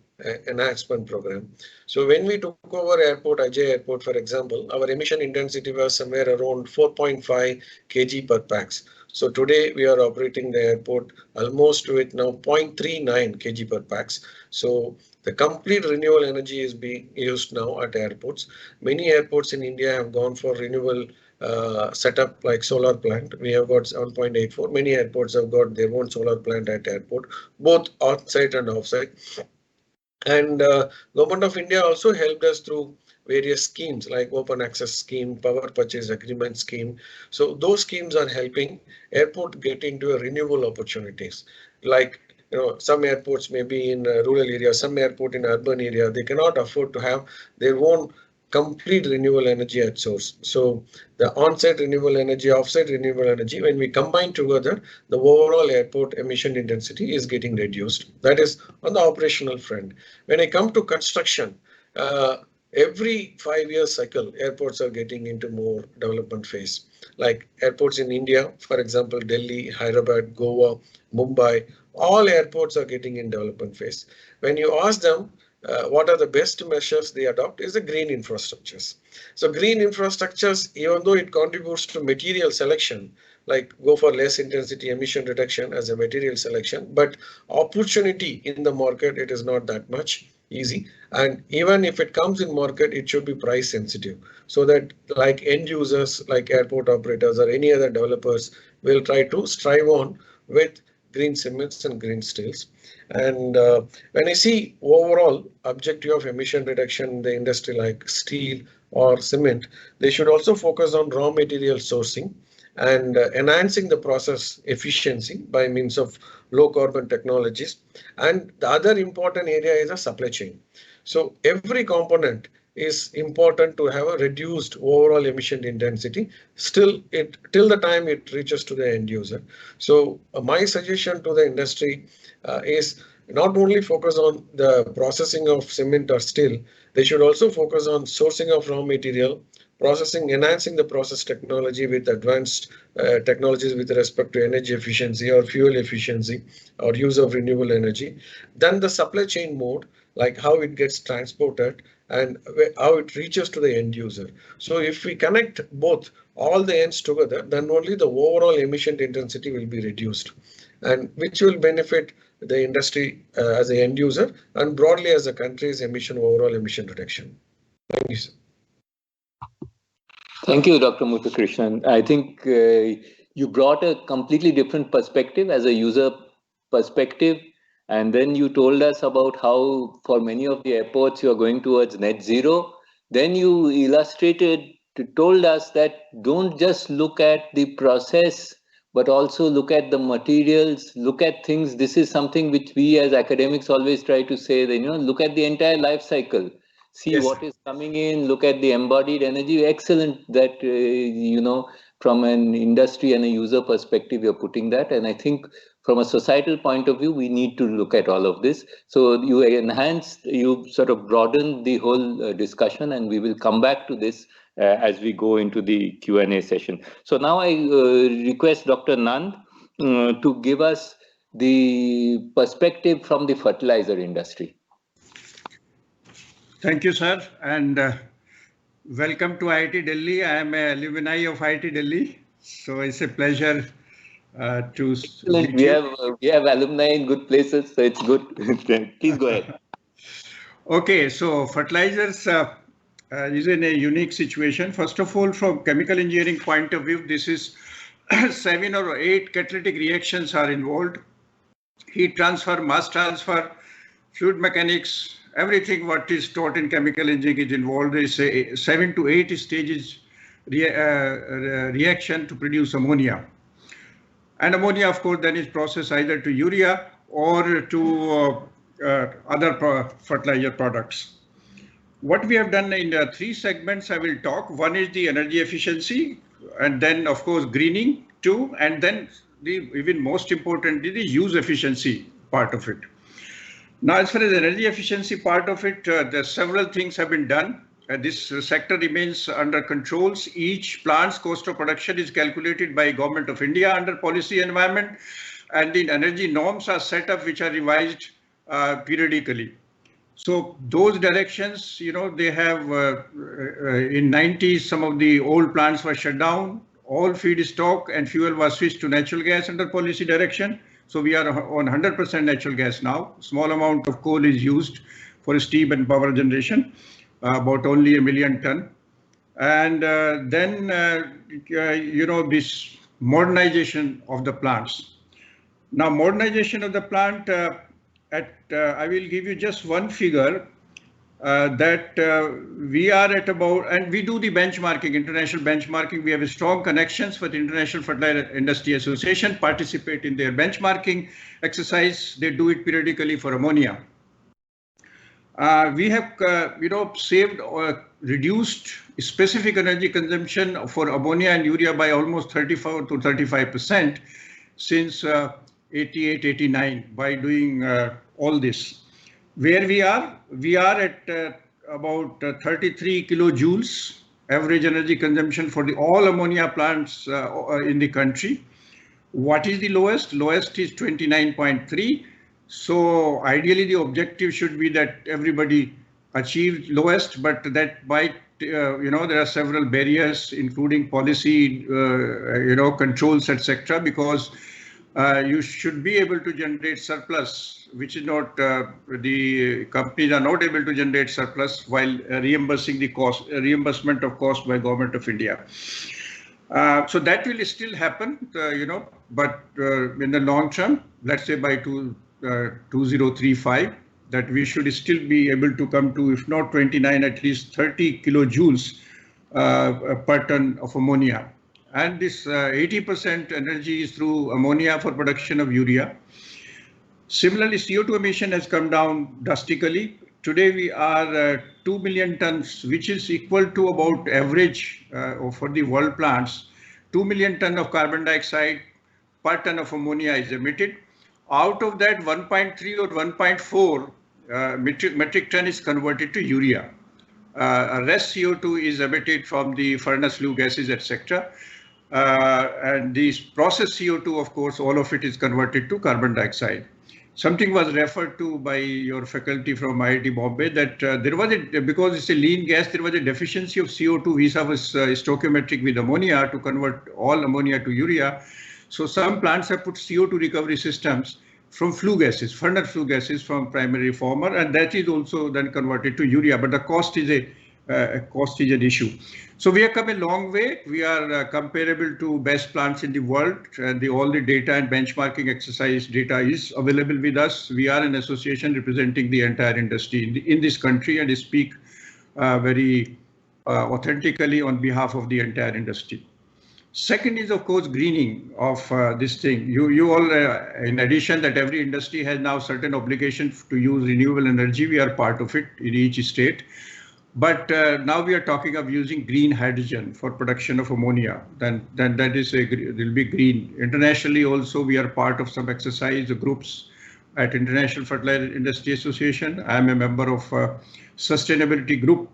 enhancement program. So when we took over airport, Ajay Airport, for example, our emission intensity was somewhere around 4.5 kg per pax. So today we are operating the airport almost with now 0.39 kg per pax. So the complete renewable energy is being used now at airports. Many airports in India have gone for renewable setup like solar plant. We have got 7.84. Many airports have got their own solar plant at airport, both on-site and off-site. And Government of India also helped us through various schemes like open access scheme, power purchase agreement scheme. So those schemes are helping airport get into a renewable opportunities. Like some airports may be in rural area, some airport in urban area, they cannot afford to have their own complete renewable energy at source. So the on-site renewable energy, off-site renewable energy, when we combine together, the overall airport emission intensity is getting reduced. That is on the operational front. When I come to construction, every 5-year cycle, airports are getting into more development phase. Like airports in India, for example, Delhi, Hyderabad, Goa, Mumbai, all airports are getting in development phase. When you ask them, what are the best measures they adopt is the green infrastructures. So green infrastructures, even though it contributes to material selection, like go for less intensity emission reduction as a material selection, but opportunity in the market, it is not that much easy. And even if it comes in market, it should be price sensitive, so that like end users, like airport operators or any other developers will try to strive on with green cements and green steels. And when I see overall objective of emission reduction in the industry like steel or cement, they should also focus on raw material sourcing and enhancing the process efficiency by means of low carbon technologies. And the other important area is a supply chain. So every component is important to have a reduced overall emission intensity still it till the time it reaches to the end user. So my suggestion to the industry is not only focus on the processing of cement or steel, they should also focus on sourcing of raw material, processing, enhancing the process technology with advanced technologies with respect to energy efficiency or fuel efficiency or use of renewable energy. Then the supply chain mode, like how it gets transported and how it reaches to the end user. So if we connect both all the ends together, then only the overall emission intensity will be reduced, and which will benefit the industry as an end user and broadly as a country's overall emission reduction. Thank you, sir. Thank you, Dr. Muthukrishnan. I think you brought a completely different perspective as a user perspective. And then you told us about how for many of the airports you are going towards net zero. Then you told us that don't just look at the process, but also look at the materials, look at things. This is something which we as academics always try to say, that, look at the entire life cycle. See Yes, what is coming in, look at the embodied energy. Excellent that, from an industry and a user perspective, you're putting that. And I think from a societal point of view, we need to look at all of this. So you sort of broadened the whole discussion, and we will come back to this as we go into the Q&A session. So now I request Dr. Nand to give us the perspective from the fertilizer industry. Thank you, sir, and welcome to IIT Delhi. I am an alumni of IIT Delhi, so it's a pleasure to Excellent. meet you. We have alumni in good places, so it's good. Please go ahead. Okay, so fertilizers is in a unique situation. First of all, from chemical engineering point of view, this is 7 or 8 catalytic reactions are involved. Heat transfer, mass transfer, fluid mechanics, everything what is taught in chemical engineering is involved. There is 7 to 8 stages reaction to produce ammonia. And ammonia, of course, then is processed either to urea or to other fertilizer products. What we have done in 3 segments I will talk. One is the energy efficiency, and then of course greening too, and then even most importantly the use efficiency part of it. Now, as far as the energy efficiency part of it, there several things have been done. This sector remains under controls. Each plant's cost of production is calculated by Government of India under policy environment, and the energy norms are set up which are revised periodically. So those directions, they have in 90s, some of the old plants were shut down. All feedstock and fuel was switched to natural gas under policy direction. So we are on 100% natural gas now. Small amount of coal is used for steam and power generation, about only 1 million ton. And then, this modernization of the plants. Now, modernization of the plant, I will give you just one figure that we are at about, and we do the benchmarking, international benchmarking. We have strong connections with the International Fertilizer Industry Association, participate in their benchmarking exercise. They do it periodically for ammonia. We have, saved or reduced specific energy consumption for ammonia and urea by almost 34 to 35% since 88, 89 by doing all this. Where we are at about 33 kilojoules average energy consumption for all ammonia plants in the country. What is the lowest? Lowest is 29.3. So ideally the objective should be that everybody achieves lowest, but that by there are several barriers, including policy, controls, etc. Because you should be able to generate surplus, which is not, the companies are not able to generate surplus while reimbursement of cost by Government of India. So that will still happen, but in the long term, let's say by 2035, that we should still be able to come to, if not 29, at least 30 kilojoules per ton of ammonia. And this 80% energy is through ammonia for production of urea. Similarly, CO2 emission has come down drastically. Today we are 2 million tons, which is equal to about average for the world plants. 2 million tons of carbon dioxide per ton of ammonia is emitted. Out of that, 1.3 or 1.4 metric ton is converted to urea. Rest CO2 is emitted from the furnace flue gases, etc. And these processed CO2, of course, all of it is converted to carbon dioxide. Something was referred to by your faculty from IIT Bombay that there was because it's a lean gas, there was a deficiency of CO2 vis-a-vis stoichiometric with ammonia to convert all ammonia to urea. So some plants have put CO2 recovery systems from flue gases, furnace flue gases from primary reformer, and that is also then converted to urea. But the cost is an issue. So we have come a long way. We are comparable to best plants in the world, and all the data and benchmarking exercise data is available with us. We are an association representing the entire industry in this country and speak very authentically on behalf of the entire industry. Second is, of course, greening of this thing. You all, in addition that every industry has now certain obligations to use renewable energy, we are part of it in each state. But now we are talking of using green hydrogen for production of ammonia. Then that is will be green. Internationally also, we are part of some exercise groups at International Fertilizer Industry Association. I am a member of sustainability group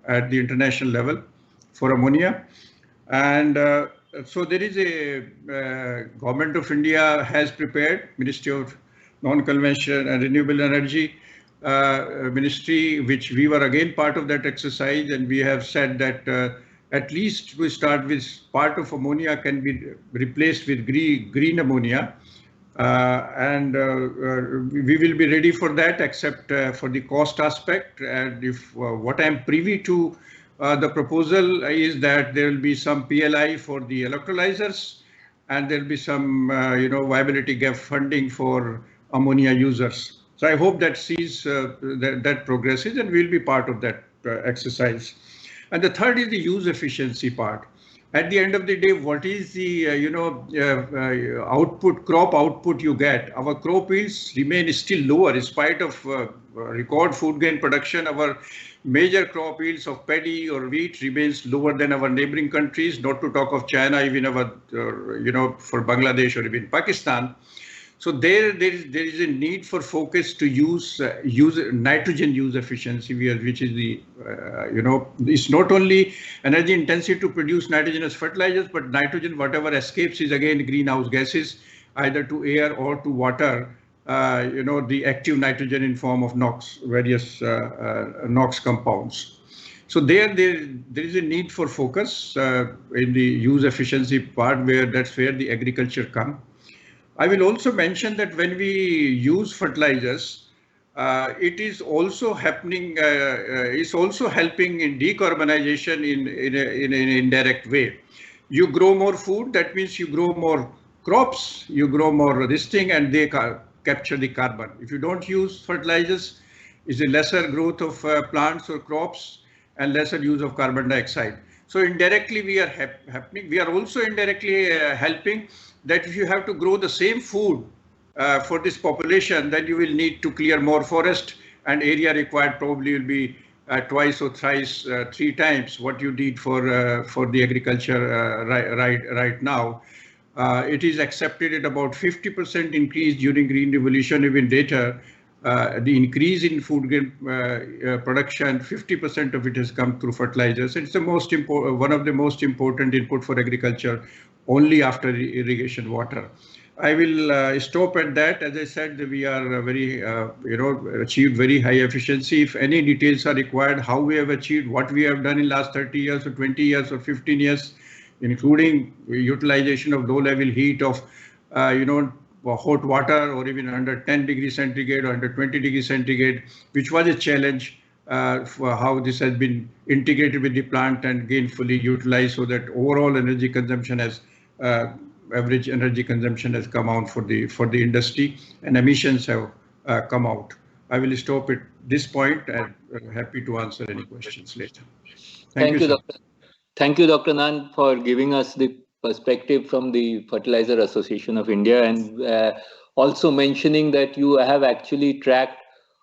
at the international level for ammonia. And so there is a Government of India has prepared, Ministry of Non-Conventional and Renewable Energy Ministry, which we were again part of that exercise, and we have said that at least we start with part of ammonia can be replaced with green ammonia, and we will be ready for that, except for the cost aspect. And if what I am privy to, the proposal is that there will be some PLI for the electrolyzers, and there will be some viability gap funding for ammonia users. So I hope that sees that progresses, and we'll be part of that exercise. And the third is the use efficiency part. At the end of the day, what is the crop output you get? Our crop yields remain still lower in spite of record food grain production. Our major crop yields of paddy or wheat remains lower than our neighboring countries, not to talk of China, even our for Bangladesh or even Pakistan. So there is a need for focus to use nitrogen use efficiency, which is the it's not only energy intensive to produce nitrogenous fertilizers, but nitrogen, whatever escapes, is again greenhouse gases, either to air or to water. The active nitrogen in form of NOx, various NOx compounds. So there is a need for focus in the use efficiency part, that's where the agriculture comes. I will also mention that when we use fertilizers, it is also happening. It's also helping in decarbonization in an indirect way. You grow more food, that means you grow more crops, you grow more this thing, and they capture the carbon. If you don't use fertilizers, it's a lesser growth of plants or crops and lesser use of carbon dioxide. So indirectly we are happening. We are also indirectly helping that if you have to grow the same food for this population, then you will need to clear more forest, and area required probably will be twice or thrice, 3 times what you need for the agriculture right now. It is accepted at about 50% increase during Green Revolution, even later. The increase in food grain production, 50% of it has come through fertilizers. It's the most important, one of the most important input for agriculture, only after irrigation water. I will stop at that. As I said, we are very, achieved very high efficiency. If any details are required, how we have achieved, what we have done in last 30 years or 20 years or 15 years, including utilization of low-level heat of, hot water or even under 10 degrees centigrade or under 20 degrees centigrade, which was a challenge for how this has been integrated with the plant and gainfully utilized so that overall energy consumption has average energy consumption has come out for the industry and emissions have come out. I will stop at this point and happy to answer any questions later. Thank you, sir. Dr. Thank you, Dr. Nan, for giving us the perspective from the Fertilizer Association of India and also mentioning that you have actually tracked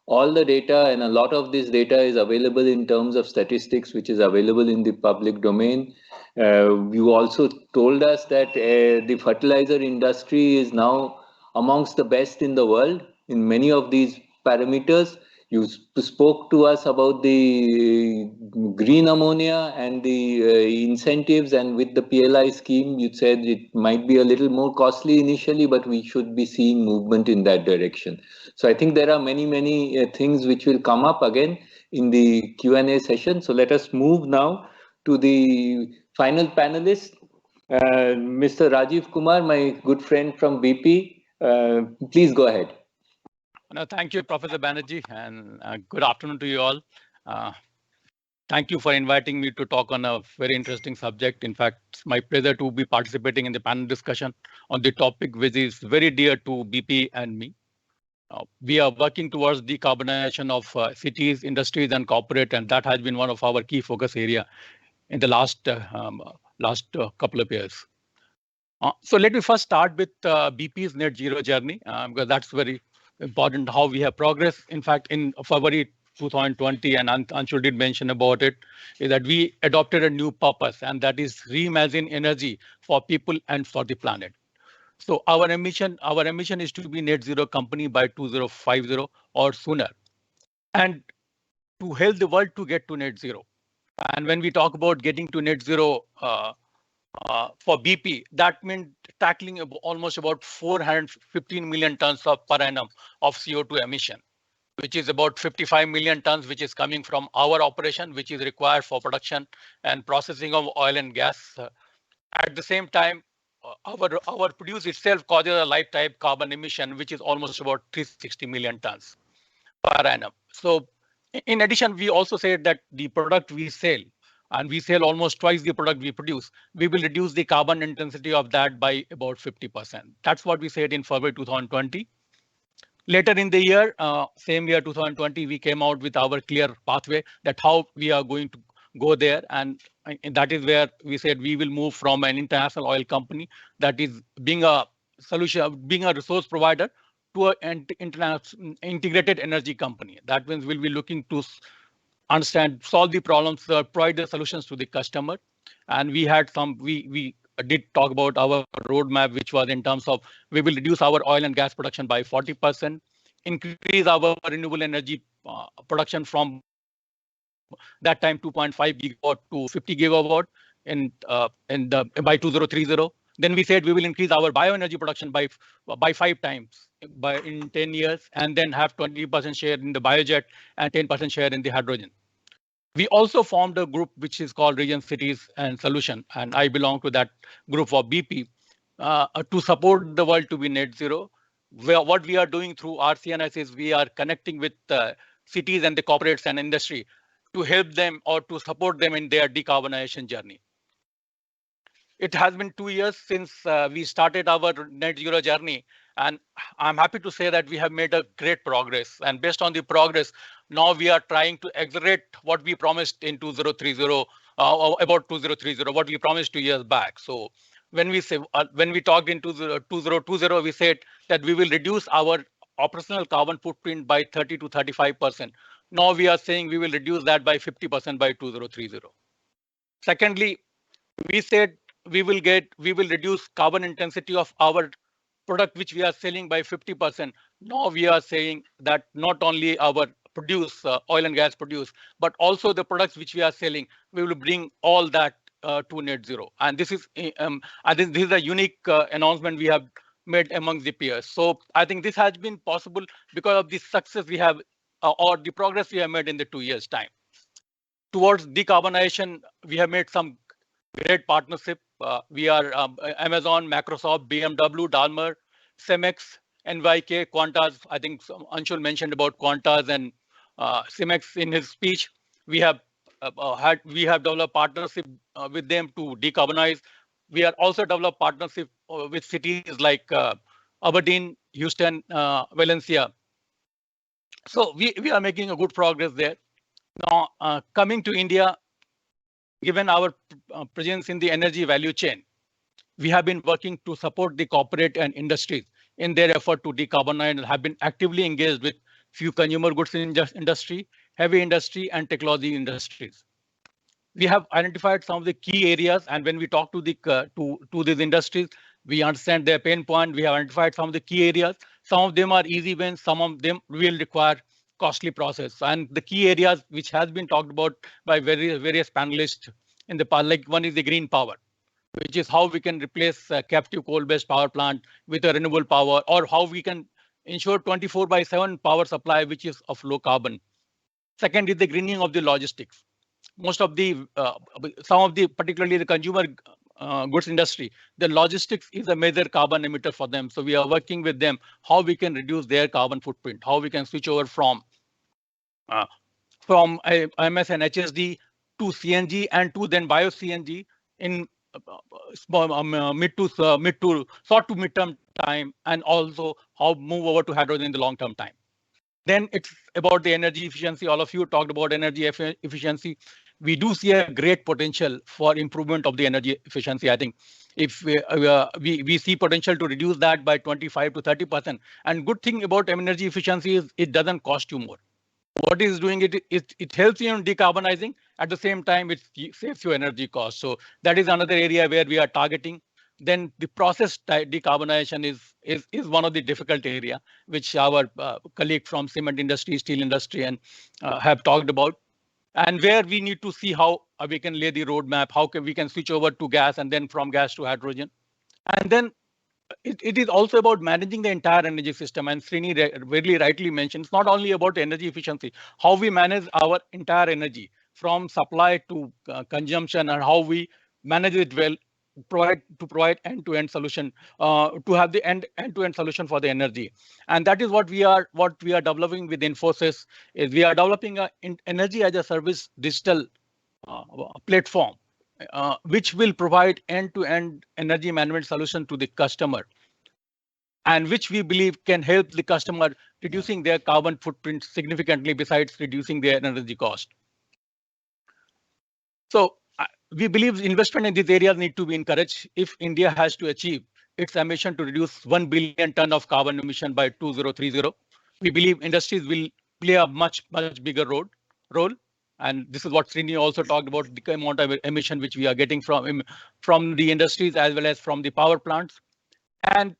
all the data, and a lot of this data is available in terms of statistics, which is available in the public domain. You also told us that the fertilizer industry is now amongst the best in the world in many of these parameters. You spoke to us about the green ammonia and the incentives, and with the PLI scheme, you said it might be a little more costly initially, but we should be seeing movement in that direction. So I think there are many things which will come up again in the Q&A session. So let us move now to the final panelist, Mr. Rajeev Kumar, my good friend from BP. Please go ahead. No, thank you, Professor Banerjee, and good afternoon to you all. Thank you for inviting me to talk on a very interesting subject. In fact, it's my pleasure to be participating in the panel discussion on the topic which is very dear to BP and me. We are working towards decarbonization of cities, industries, and corporate, and that has been one of our key focus area in the last couple of years. So let me first start with BP's net zero journey, because that's very important how we have progressed. In fact, in February 2020, and Anshul did mention about it, is that we adopted a new purpose, and that is Reimagine Energy for people and for the planet. So our mission is to be net zero company by 2050 or sooner, and to help the world to get to net zero. And when we talk about getting to net zero for BP, that meant tackling almost about 415 million tons per annum of CO2 emission, which is about 55 million tons, which is coming from our operation, which is required for production and processing of oil and gas. At the same time, our produce itself causes a lifetime carbon emission, which is almost about 360 million tons per annum. So in addition, we also said that the product we sell, and we sell almost twice the product we produce, we will reduce the carbon intensity of that by about 50%. That's what we said in February 2020. Later in the year, same year 2020, we came out with our clear pathway that how we are going to go there. And that is where we said we will move from an international oil company that is being a solution, being a resource provider, to an international integrated energy company. That means we'll be looking to understand, solve the problems, provide the solutions to the customer. And we had some, we did talk about our roadmap, which was in terms of we will reduce our oil and gas production by 40%, increase our renewable energy production from that time 2.5 gigawatt to 50 gigawatt by 2030. Then we said we will increase our bioenergy production by 5 times in 10 years, and then have 20% share in the biojet and 10% share in the hydrogen. We also formed a group which is called Region Cities and Solution, and I belong to that group of BP to support the world to be net zero. What we are doing through RCNS is we are connecting with cities and the corporates and industry to help them or to support them in their decarbonization journey. It has been 2 years since we started our net zero journey, and I'm happy to say that we have made a great progress. And based on the progress, now we are trying to accelerate what we promised in 2030, about 2030, what we promised 2 years back. So when we say when we talked in 2020, we said that we will reduce our operational carbon footprint by 30 to 35%. Now we are saying we will reduce that by 50% by 2030. Secondly, we said we will reduce carbon intensity of our product which we are selling by 50%. Now we are saying that not only our oil and gas produce, but also the products which we are selling, we will bring all that to net zero. And this is I think this is a unique announcement we have made among the peers. So I think this has been possible because of the success we have or the progress we have made in the 2 years' time. Towards decarbonization, we have made some great partnership. We are Amazon, Microsoft, BMW, Dalmer, Cemex, NYK, Quantas. I think Anshul mentioned about Quantas and Cemex in his speech. We have developed partnership with them to decarbonize. We are also developed partnership with cities like Aberdeen, Houston, Valencia. So we are making a good progress there. Now, coming to India, given our presence in the energy value chain, we have been working to support the corporate and industries in their effort to decarbonize and have been actively engaged with few consumer goods industry, heavy industry, and technology industries. We have identified some of the key areas, and when we talk to these industries, we understand their pain point. We have identified some of the key areas. Some of them are easy wins. Some of them will require costly process. And the key areas which has been talked about by various panelists in the past, like one is the green power, which is how we can replace captive coal-based power plant with a renewable power, or how we can ensure 24/7 power supply, which is of low carbon. Second is the greening of the logistics. Most of the, some of the, particularly the consumer goods industry, the logistics is a major carbon emitter for them. So we are working with them how we can reduce their carbon footprint, how we can switch over from MS and HSD to CNG and to then bio CNG in mid to short to mid-term time, and also how move over to hydrogen in the long-term time. Then it's about the energy efficiency. All of you talked about energy efficiency. We do see a great potential for improvement of the energy efficiency. I think if we see potential to reduce that by 25 to 30%. And good thing about energy efficiency is it doesn't cost you more. What is doing it helps you in decarbonizing. At the same time, it saves you energy costs. So that is another area where we are targeting. Then the process decarbonization is one of the difficult area, which our colleague from cement industry, steel industry, and have talked about, and where we need to see how we can lay the roadmap, how we can switch over to gas, and then from gas to hydrogen. And then it is also about managing the entire energy system. And Srini very rightly mentioned, it's not only about energy efficiency, how we manage our entire energy from supply to consumption, and how we manage it well, provide end-to-end solution, to have the end-to-end solution for the energy. And that is what we are developing with Infosys. Is we are developing a energy as a service digital platform, which will provide end-to-end energy management solution to the customer, and which we believe can help the customer reducing their carbon footprint significantly, besides reducing their energy cost. So we believe investment in these areas need to be encouraged if India has to achieve its ambition to reduce 1 billion ton of carbon emission by 2030. We believe industries will play a much bigger role. And this is what Srini also talked about, the amount of emission which we are getting from the industries as well as from the power plants. And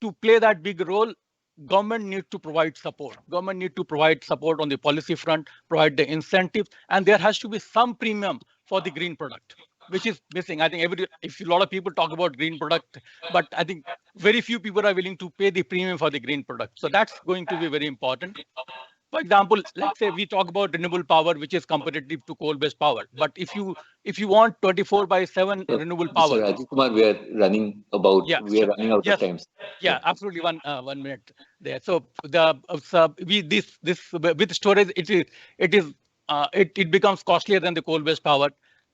to play that big role, government needs to provide support. Government needs to provide support on the policy front, provide the incentives, and there has to be some premium for the green product, which is missing. I think if a lot of people talk about green product, but I think very few people are willing to pay the premium for the green product. So that's going to be very important. For example, let's say we talk about renewable power, which is competitive to coal-based power. But if you want 24/7 renewable power, Mr. Rajeev Kumar, we are running out of time. Yeah, absolutely. One minute there. So this with storage, it becomes costlier than the coal-based power.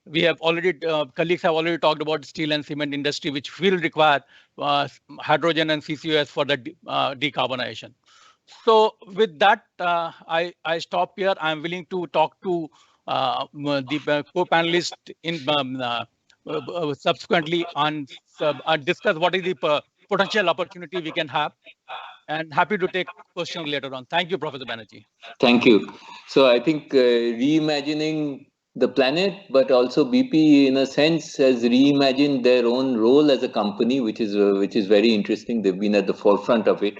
We have already colleagues have already talked about steel and cement industry, which will require hydrogen and CCUS for the decarbonization. So with that, I stop here. I'm willing to talk to the co-panelists in subsequently on discuss what is the potential opportunity we can have, and happy to take questions later on. Thank you, Professor Banerjee. Thank you. So I think reimagining the planet, but also BP in a sense has reimagined their own role as a company, which is very interesting. They've been at the forefront of it.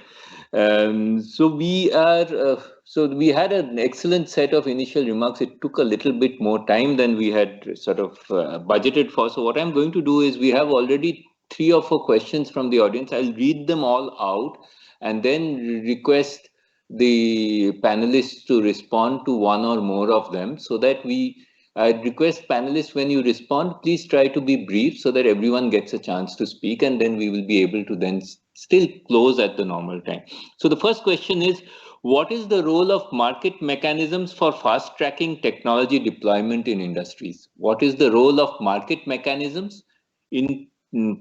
So we had an excellent set of initial remarks. It took a little bit more time than we had sort of budgeted for. So what I'm going to do is, we have already 3 or 4 questions from the audience. I'll read them all out and then request the panelists to respond to one or more of them, so that I'd request panelists, when you respond, please try to be brief so that everyone gets a chance to speak, and then we will be able to then still close at the normal time. So the first question is, what is the role of market mechanisms for fast-tracking technology deployment in industries? What is the role of market mechanisms in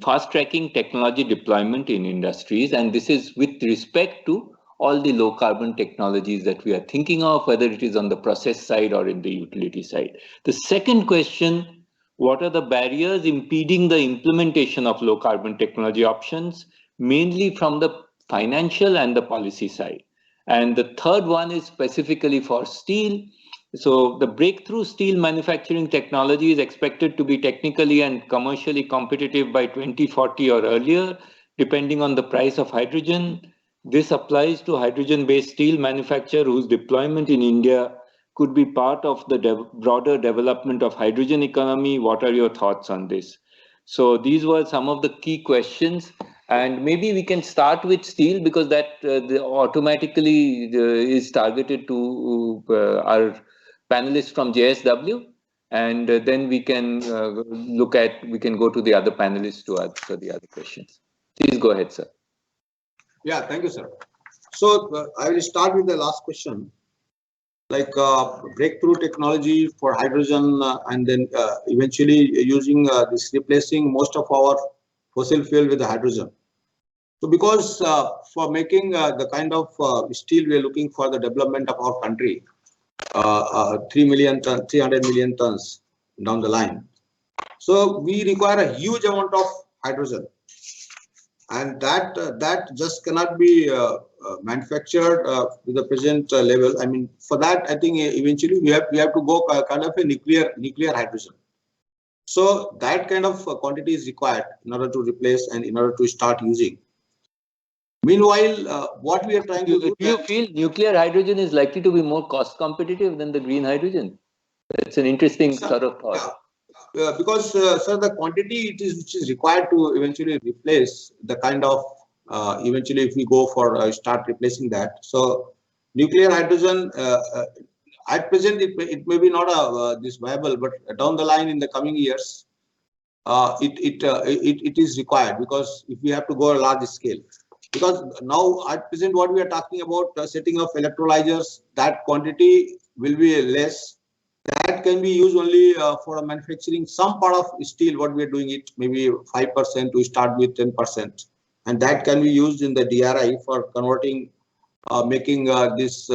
fast-tracking technology deployment in industries? And this is with respect to all the low carbon technologies that we are thinking of, whether it is on the process side or in the utility side. The second question, what are the barriers impeding the implementation of low carbon technology options, mainly from the financial and the policy side? And the third one is specifically for steel. So the breakthrough steel manufacturing technology is expected to be technically and commercially competitive by 2040 or earlier, depending on the price of hydrogen. This applies to hydrogen-based steel manufacture whose deployment in India could be part of the broader development of hydrogen economy. What are your thoughts on this? So these were some of the key questions, and maybe we can start with steel, because that automatically is targeted to our panelists from JSW, and then we can we can go to the other panelists to answer the other questions. Please go ahead, sir. Yeah, thank you, sir. So I will start with the last question, like breakthrough technology for hydrogen, and then eventually using this, replacing most of our fossil fuel with the hydrogen. So because for making the kind of steel we are looking for the development of our country, 300 million tons down the line. So we require a huge amount of hydrogen. And that just cannot be manufactured with the present level. I mean, for that, I think eventually we have to go kind of a nuclear hydrogen. So that kind of quantity is required in order to replace and in order to start using. Meanwhile, what we are trying to do. Do you feel nuclear hydrogen is likely to be more cost competitive than the green hydrogen? That's an interesting sort of thought. Yeah. Because sir, the quantity which is required to eventually replace the kind of eventually if we go for start replacing that. So nuclear hydrogen at present it may be not this viable, but down the line in the coming years it is required, because if we have to go a large scale. Because now at present what we are talking about setting of electrolyzers, that quantity will be less. That can be used only for manufacturing some part of steel. What we are doing it maybe 5% to start with 10%, and that can be used in the DRI for converting, making this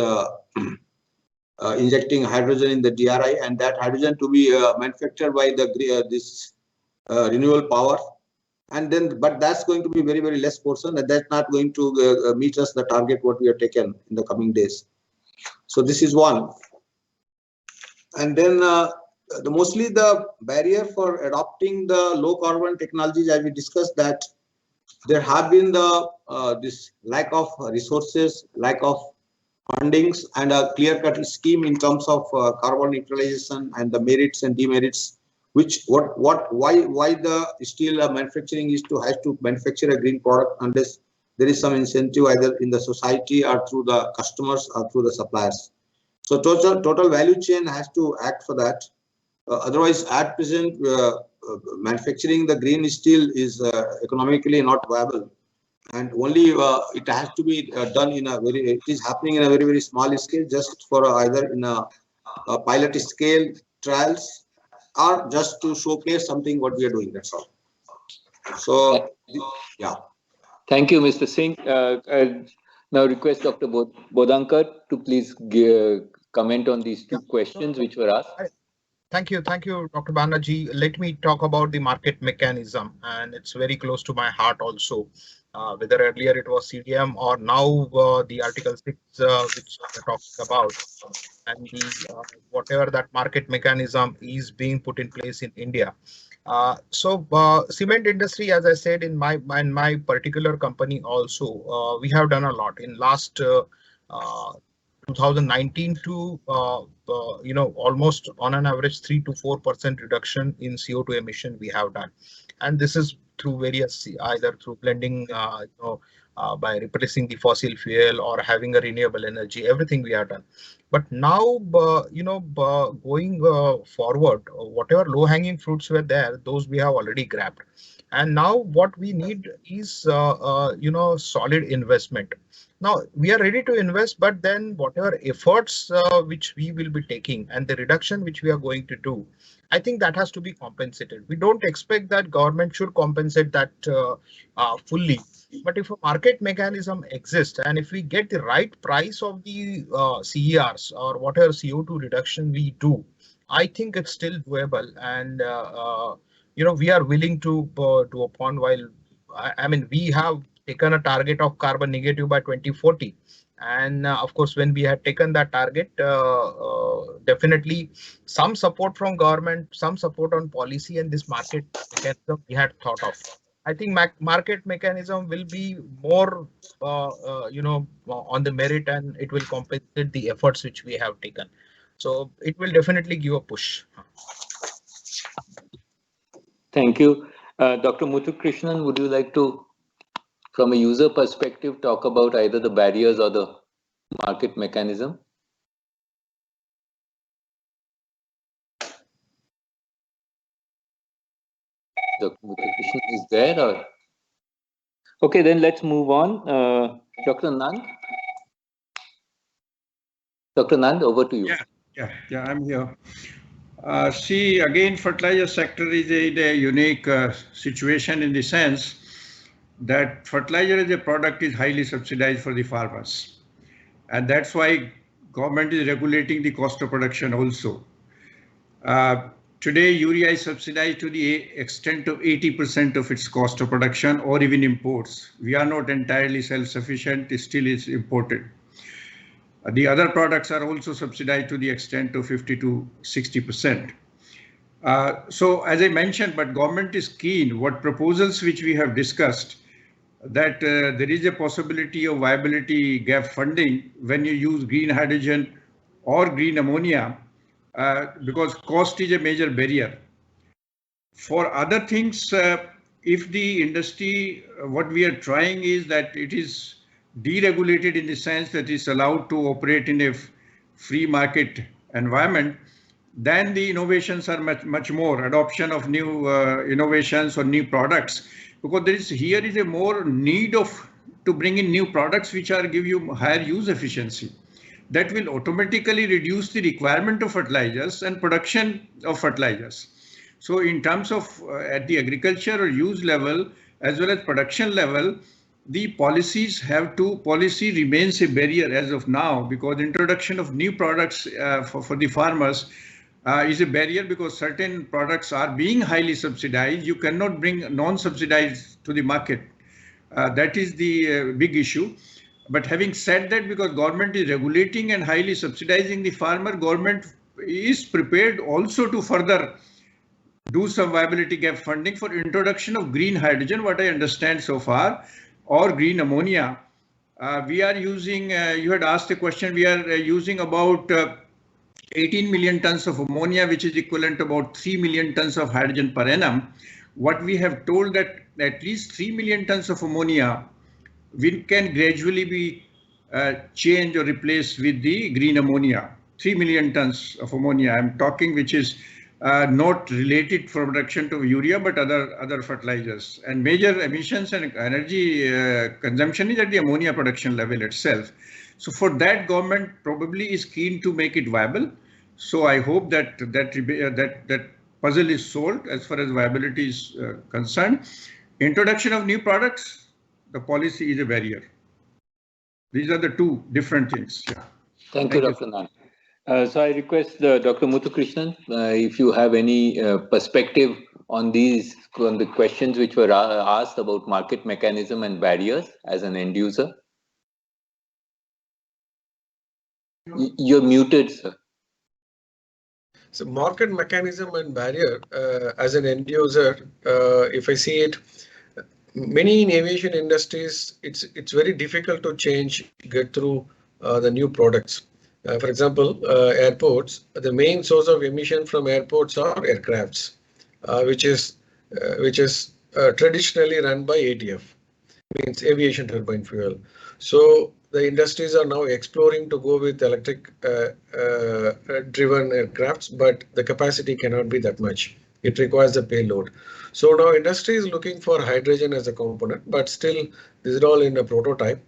injecting hydrogen in the DRI, and that hydrogen to be manufactured by the this renewable power. And then, but that's going to be very less portion, and that's not going to meet us the target what we have taken in the coming days. So this is one. And then mostly the barrier for adopting the low carbon technologies, as we discussed, that there have been the this lack of resources, lack of fundings, and a clear-cut scheme in terms of carbon neutralization and the merits and demerits. Which why the steel manufacturing has to manufacture a green product unless there is some incentive either in the society or through the customers or through the suppliers. So total value chain has to act for that. Otherwise, at present, manufacturing the green steel is economically not viable, and only it has to be done in a it is happening in a very small scale, just for either in a pilot scale trials, or just to showcase something what we are doing. That's all. So yeah. Thank you, Mr. Singh. I now request Dr. Bodhankar to please comment on these two questions which were asked. Thank you, Dr. Banerjee. Let me talk about the market mechanism, and it's very close to my heart also. Whether earlier it was CDM or now the Article 6 which we're talking about, and the whatever that market mechanism is being put in place in India. So cement industry, as I said, in my particular company also, we have done a lot in last 2019 to almost on an average 3 to 4% reduction in CO2 emission we have done, and this is through various, either through blending, by replacing the fossil fuel or having a renewable energy, everything we have done. But now, going forward, whatever low-hanging fruits were there, those we have already grabbed. And now what we need is, solid investment. Now we are ready to invest, but then whatever efforts which we will be taking and the reduction which we are going to do, I think that has to be compensated. We don't expect that government should compensate that fully. But if a market mechanism exists and if we get the right price of the CERs or whatever CO2 reduction we do, I think it's still doable. And we are willing to a point. While I mean, we have taken a target of carbon negative by 2040. And of course, when we had taken that target, definitely some support from government, some support on policy, and this market mechanism we had thought of. I think market mechanism will be more, on the merit, and it will compensate the efforts which we have taken. So it will definitely give a push. Thank you. Dr. Muthukrishnan, would you like to, from a user perspective, talk about either the barriers or the market mechanism? Dr. Muthukrishnan is there, or? Okay, then let's move on. Dr. Nand? Dr. Nand, over to you. Yeah, I'm here. See, again, fertilizer sector is a unique situation in the sense that fertilizer as a product is highly subsidized for the farmers. And that's why government is regulating the cost of production also. Today, urea is subsidized to the extent of 80% of its cost of production, or even imports. We are not entirely self-sufficient, it still is imported. The other products are also subsidized to the extent of 50 to 60%. So as I mentioned, but government is keen, what proposals which we have discussed, that there is a possibility of viability gap funding when you use green hydrogen or green ammonia, because cost is a major barrier. For other things, if the industry, what we are trying is that it is deregulated in the sense that it's allowed to operate in a free market environment, then the innovations are much more, adoption of new innovations or new products, because here is a more need to bring in new products which are give you higher use efficiency. That will automatically reduce the requirement of fertilizers and production of fertilizers. So in terms of at the agriculture or use level as well as production level, the policy remains a barrier as of now, because introduction of new products for the farmers is a barrier, because certain products are being highly subsidized. You cannot bring non-subsidized to the market. That is the big issue. But having said that, because government is regulating and highly subsidizing the farmer, government is prepared also to further do some viability gap funding for introduction of green hydrogen, what I understand so far, or green ammonia. We are using, you had asked a question, we are using about 18 million tons of ammonia, which is equivalent to about 3 million tons of hydrogen per annum. What we have told that at least 3 million tons of ammonia can gradually be changed or replaced with the green ammonia. 3 million tons of ammonia I'm talking, which is not related for production to urea, but other fertilizers. And major emissions and energy consumption is at the ammonia production level itself. So for that, government probably is keen to make it viable. So I hope that puzzle is solved as far as viability is concerned. Introduction of new products, the policy is a barrier. These are the two different things. Yeah. Thank you, Dr. Nand. So I request Dr. Muthukrishnan, if you have any perspective on the questions which were asked about market mechanism and barriers as an end user. You're muted, sir. So market mechanism and barrier as an end user, if I see it, many in aviation industries, it's very difficult to get through the new products. For example, airports, the main source of emission from airports are aircrafts, which is traditionally run by ATF, means aviation turbine fuel. So the industries are now exploring to go with electric driven aircrafts, but the capacity cannot be that much. It requires a payload. So now industry is looking for hydrogen as a component, but still this is all in a prototype.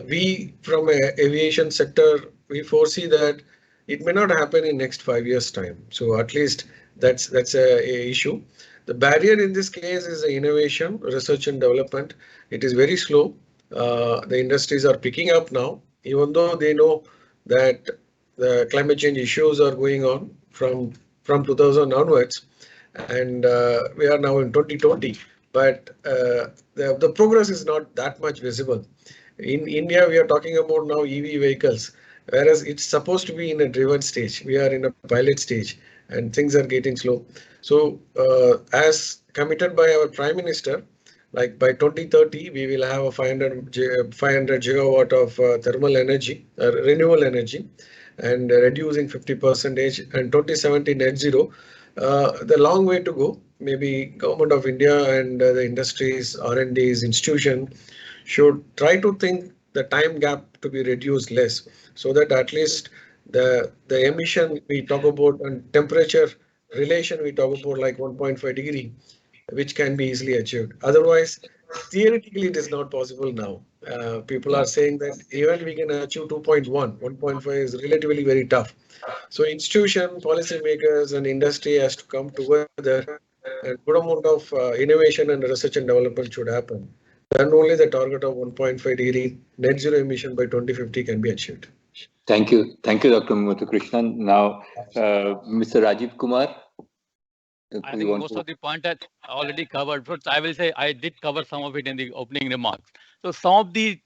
We from a aviation sector, we foresee that it may not happen in next 5 years time. So at least that's a issue. The barrier in this case is the innovation, research and development. It is very slow. The industries are picking up now, even though they know that the climate change issues are going on from 2000 onwards, and we are now in 2020. But the progress is not that much visible. In India, we are talking about now EV vehicles, whereas it's supposed to be in a driven stage. We are in a pilot stage, and things are getting slow. So, as committed by our Prime Minister, like by 2030, we will have a 500 gigawatt of thermal energy, renewable energy, and reducing 50% and 2070 net zero. The long way to go. Maybe Government of India and the industries, R&Ds, institution should try to think the time gap to be reduced less, so that at least the emission we talk about and temperature relation we talk about like 1.5 degree, which can be easily achieved. Otherwise, theoretically, it is not possible now. People are saying that even we can achieve 2.1, 1.5 is relatively very tough. So institution, policymakers, and industry has to come together, and good amount of innovation and research and development should happen. Then only the target of 1.5 degree net zero emission by 2050 can be achieved. Thank you, Dr. Muthukrishnan. Now, Mr. Rajeev Kumar. I think most of the point that already covered. But I will say I did cover some of it in the opening remarks. So some of the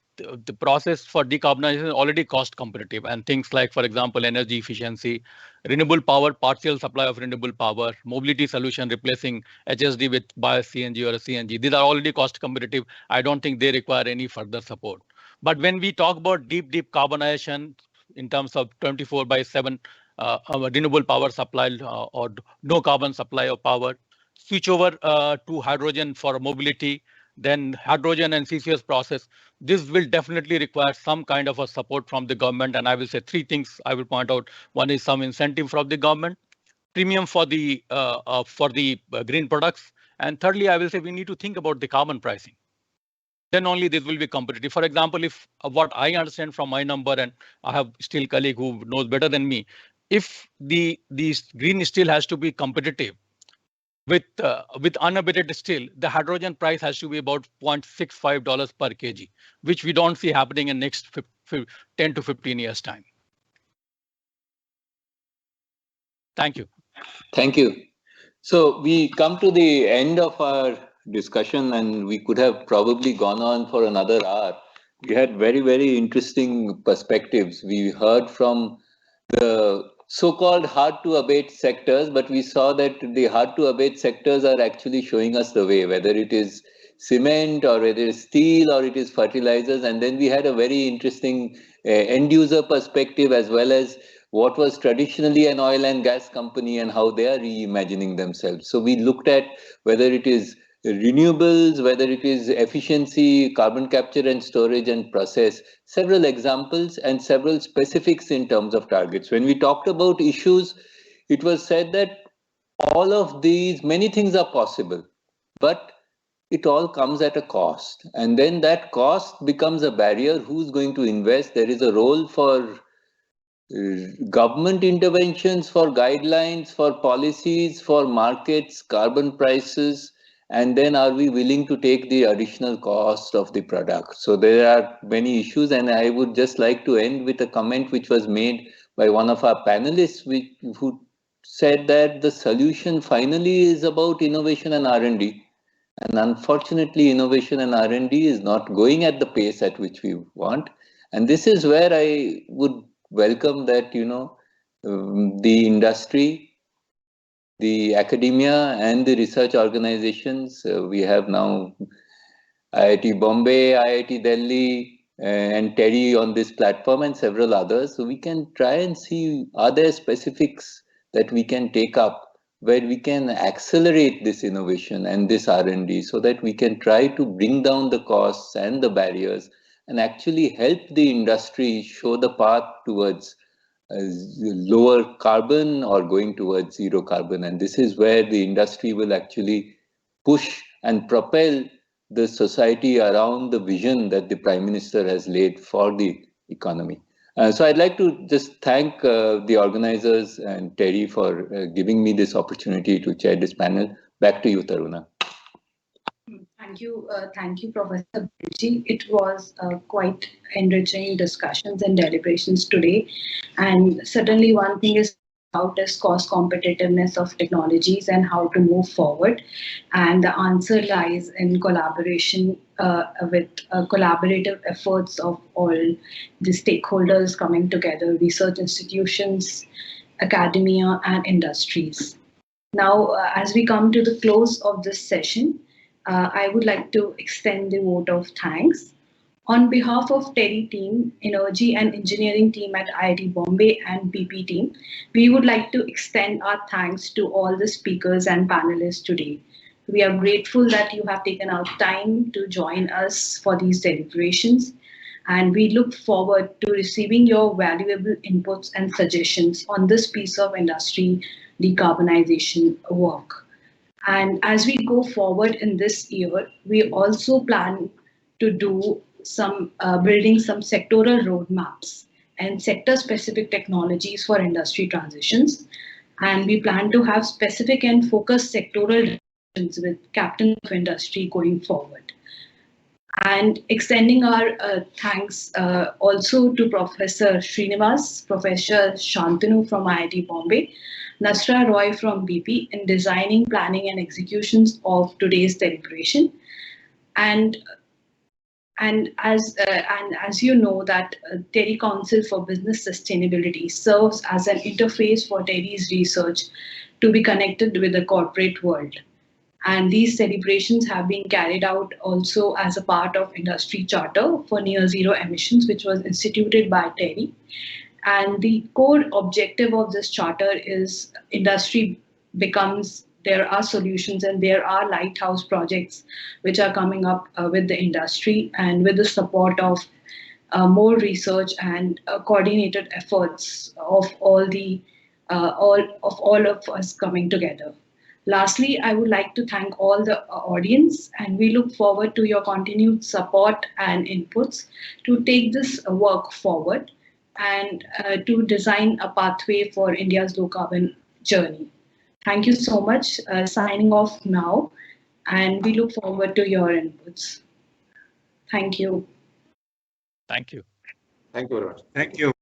process for decarbonization is already cost competitive, and things like, for example, energy efficiency, renewable power, partial supply of renewable power, mobility solution replacing HSD with bio CNG or a CNG. These are already cost competitive. I don't think they require any further support. But when we talk about deep carbonization in terms of 24/7 renewable power supply or no carbon supply of power, switch over to hydrogen for mobility, then hydrogen and CCS process. This will definitely require some kind of a support from the government. And I will say three things I will point out. One is some incentive from the government, premium for the green products. And thirdly, I will say we need to think about the carbon pricing. Then only this will be competitive. For example, if what I understand from my number, and I have still colleague who knows better than me, if the green steel has to be competitive with unabated steel, the hydrogen price has to be about $0.65 per kg, which we don't see happening in next 10 to 15 years time. Thank you. Thank you. So we come to the end of our discussion, and we could have probably gone on for another hour. We had very, very interesting perspectives. We heard from the so-called hard-to-abate sectors, but we saw that the hard-to-abate sectors are actually showing us the way, whether it is cement or whether it is steel or it is fertilizers. And then we had a very interesting end-user perspective, as well as what was traditionally an oil and gas company and how they are reimagining themselves. So we looked at whether it is renewables, whether it is efficiency, carbon capture and storage and process, several examples and several specifics in terms of targets. When we talked about issues, it was said that all of these, many things are possible, but it all comes at a cost. And then that cost becomes a barrier. Who's going to invest? There is a role for government interventions, for guidelines, for policies, for markets, carbon prices, and then are we willing to take the additional cost of the product? So there are many issues, and I would just like to end with a comment which was made by one of our panelists, who said that the solution finally is about innovation and R&D. And unfortunately, innovation and R&D is not going at the pace at which we want. And this is where I would welcome that, the industry, the academia and the research organizations. We have now IIT Bombay, IIT Delhi, and TERI on this platform and several others. So we can try and see, are there specifics that we can take up where we can accelerate this innovation and this R&D so that we can try to bring down the costs and the barriers and actually help the industry show the path towards lower carbon or going towards zero carbon. And this is where the industry will actually push and propel the society around the vision that the Prime Minister has laid for the economy. So I'd like to just thank the organizers and TERI for giving me this opportunity to chair this panel. Back to you, Taruna. Thank you, Professor Banerjee. It was quite enriching discussions and deliberations today. And certainly one thing is about is cost competitiveness of technologies and how to move forward. And the answer lies in collaboration with collaborative efforts of all the stakeholders coming together, research institutions, academia, and industries. Now, as we come to the close of this session, I would like to extend the vote of thanks. On behalf of TERI team, Energy and Engineering team at IIT Bombay and BP team, we would like to extend our thanks to all the speakers and panelists today. We are grateful that you have taken out time to join us for these deliberations, and we look forward to receiving your valuable inputs and suggestions on this piece of industry decarbonization work. And as we go forward in this year, we also plan to do some building some sectoral roadmaps and sector-specific technologies for industry transitions. And we plan to have specific and focused sectoral discussions with captains of industry going forward. And extending our thanks also to Professor Srinivas, Professor Shantanu from IIT Bombay, Nasra Roy from BP in designing, planning and executions of today's deliberation. And as you know that TERI Council for Business Sustainability serves as an interface for TERI's research to be connected with the corporate world. And these celebrations have been carried out also as a part of Industry Charter for Near Zero Emissions, which was instituted by TERI. And the core objective of this charter is industry becomes, there are solutions and there are lighthouse projects which are coming up with the industry, and with the support of more research and coordinated efforts of all of us coming together. Lastly, I would like to thank all the audience, and we look forward to your continued support and inputs to take this work forward and to design a pathway for India's low carbon journey. Thank you so much. Signing off now, and we look forward to your inputs. Thank you. Thank you. Thank you very much. Thank you.